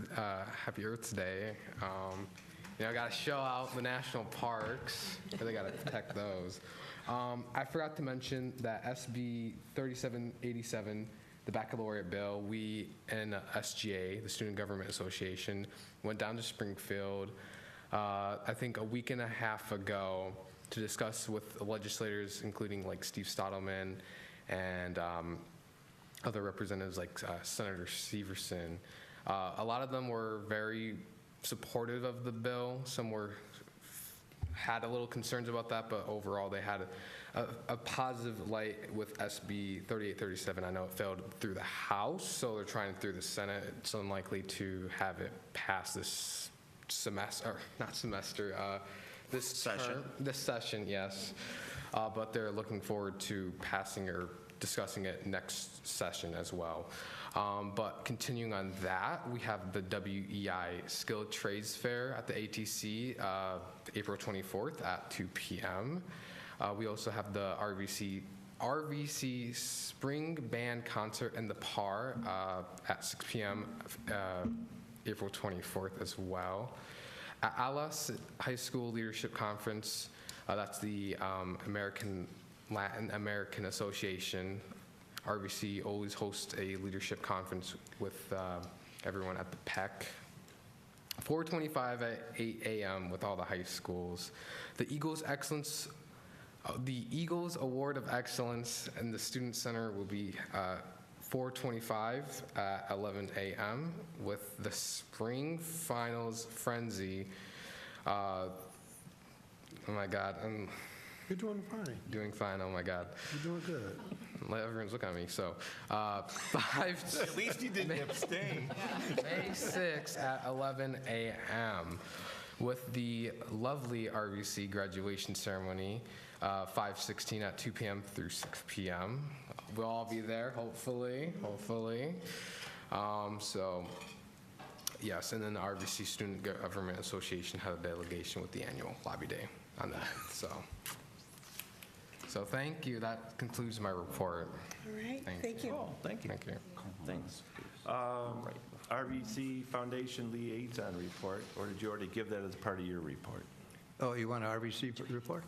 Day. I got to show out the national parks. Really got to protect those. I forgot to mention that SB 3787, the baccalaureate bill, we in SGA, the Student Government Association, went down to Springfield, I think a week and a half ago, to discuss with legislators, including Steve Stottleman and other representatives like Senator Severson. A lot of them were very supportive of the bill. Some had a little concerns about that, but overall they had a positive light with SB 3837. I know it failed through the House, so they're trying through the Senate. It's unlikely to have it pass this semester, this session. This session, yes. But they're looking forward to passing or discussing it next session as well. But continuing on that, we have the WEI Skilled Trades Fair at the ATC, April 24th at 2 p.m. We also have the RVC Spring Band Concert in the PAR at 6 p.m. April 24th as well. At ALAS High School Leadership Conference, that's the Latin American Association. RVC always hosts a leadership conference with everyone at the PEC. 4:25 at 8 a.m. with all the high schools. The Eagles Award of Excellence in the Student Center will be 4:25 at 11 a.m. with the Spring Finals Frenzy. Oh my God. You're doing fine. Doing fine, oh my God. You're doing good. Everyone's looking at me, so. At least you didn't abstain. May 6th at 11 a.m. with the lovely RVC graduation ceremony, 5/16 at 2 p.m. through 6 p.m. We'll all be there, hopefully. So, yes, and then the RVC Student Government Association had a delegation with the annual lobby day on that. So thank you. That concludes my report. All right, thank you. Oh, thank you. Thank you. Thanks. RVC Foundation Liaison Report, or did you already give that as part of your report? Oh, you want an RVC report?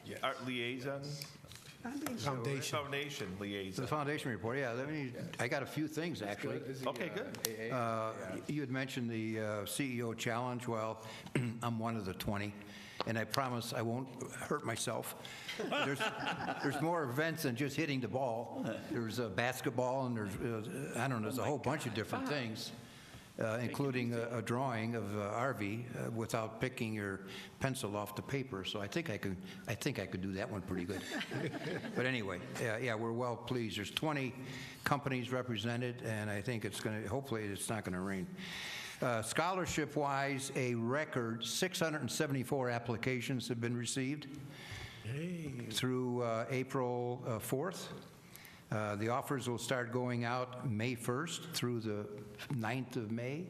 Yes. Liaison? Foundation Liaison. The foundation report, yeah. I got a few things, actually. Okay, good. You had mentioned the CEO challenge. Well, I'm one of the 20, and I promise I won't hurt myself. There's more events than just hitting the ball. There's basketball, and there's a whole bunch of different things, including a drawing of RV without picking your pencil off the paper. So I think I could do that one pretty good. But anyway, yeah, we're well pleased. There's 20 companies represented, and I think hopefully it's not going to rain. Scholarship-wise, a record 674 applications have been received through April 4th. The offers will start going out May 1st through the 9th of May.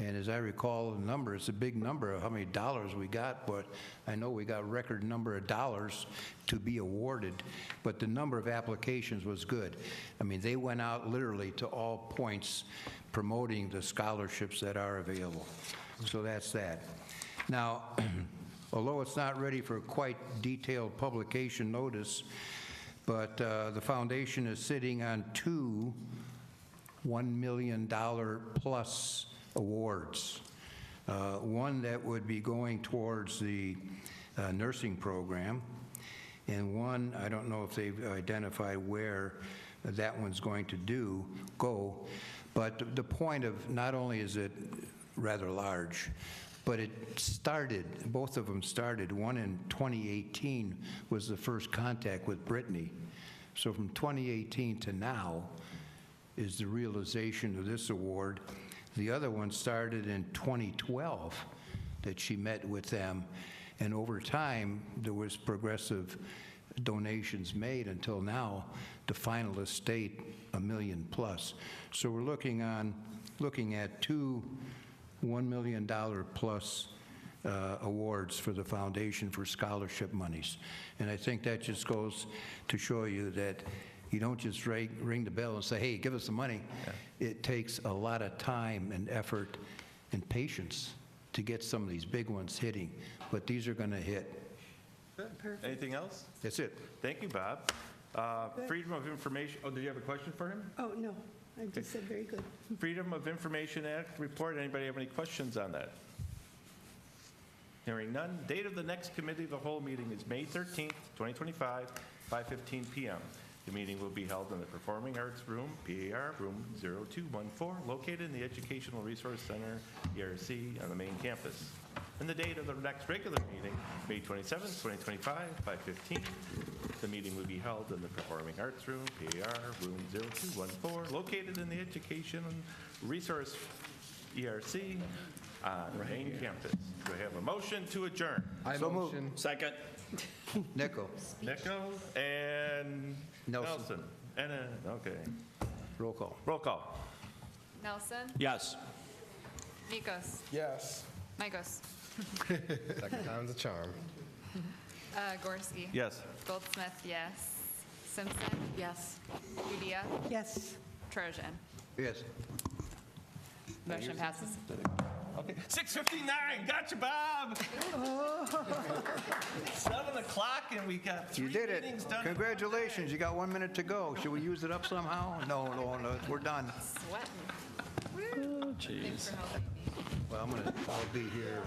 And as I recall the number, it's a big number of how many dollars we got, but I know we got a record number of dollars to be awarded, but the number of applications was good. I mean, they went out literally to all points promoting the scholarships that are available. So that's that. Now, although it's not ready for quite detailed publication notice, but the foundation is sitting on 2 $1 million plus awards. One that would be going towards the nursing program, and one, I don't know if they've identified where that one's going to go, but the point of not only is it rather large, but it started, both of them started. One in 2018 was the first contact with Brittany. So from 2018 to now is the realization of this award. The other one started in 2012 that she met with them. And over time, there was progressive donations made until now, the finalists state $1 million plus. So we're looking at 2 $1 million plus awards for the foundation for scholarship monies. And I think that just goes to show you that you don't just ring the bell and say, hey, give us the money. Yeah. It takes a lot of time and effort and patience to get some of these big ones hitting, but these are going to hit. Good. Anything else? That's it. Thank you, Bob. Freedom of Information. Oh, did you have a question for him? Oh, no. I just said very good. Freedom of Information Act report. Anybody have any questions on that? Hearing none. Date of the next Committee of the Whole meeting is May 13th, 2025, 5:15 p.m. The meeting will be held in the Performing Arts Room, PAR, room 0214, located in the Educational Resource Center, ERC, on the main campus. And the date of the next regular meeting, May 27th, 2025, 5:15. The meeting will be held in the Performing Arts Room, PAR, room 0214, located in the Education Resource ERC on the main campus. Do I have a motion to adjourn? So motion. Second. Nico. And Nelson. And okay. Roll call. Roll call. Nelson? Yes. Nikos? Yes. Migos? Second time's a charm. Gorski? Yes. Goldsmith, yes. Simpson? Yes. Udea? Yes. Trojan? Yes. Motion passes. Okay. 6:59. Gotcha, Bob. 7 o'clock, and we got 3 You did it. meetings done. Congratulations. You got 1 minute to go. Should we use it up somehow? No. We're done. Sweating. Oh, jeez. Thanks for helping me. Well, I'll be here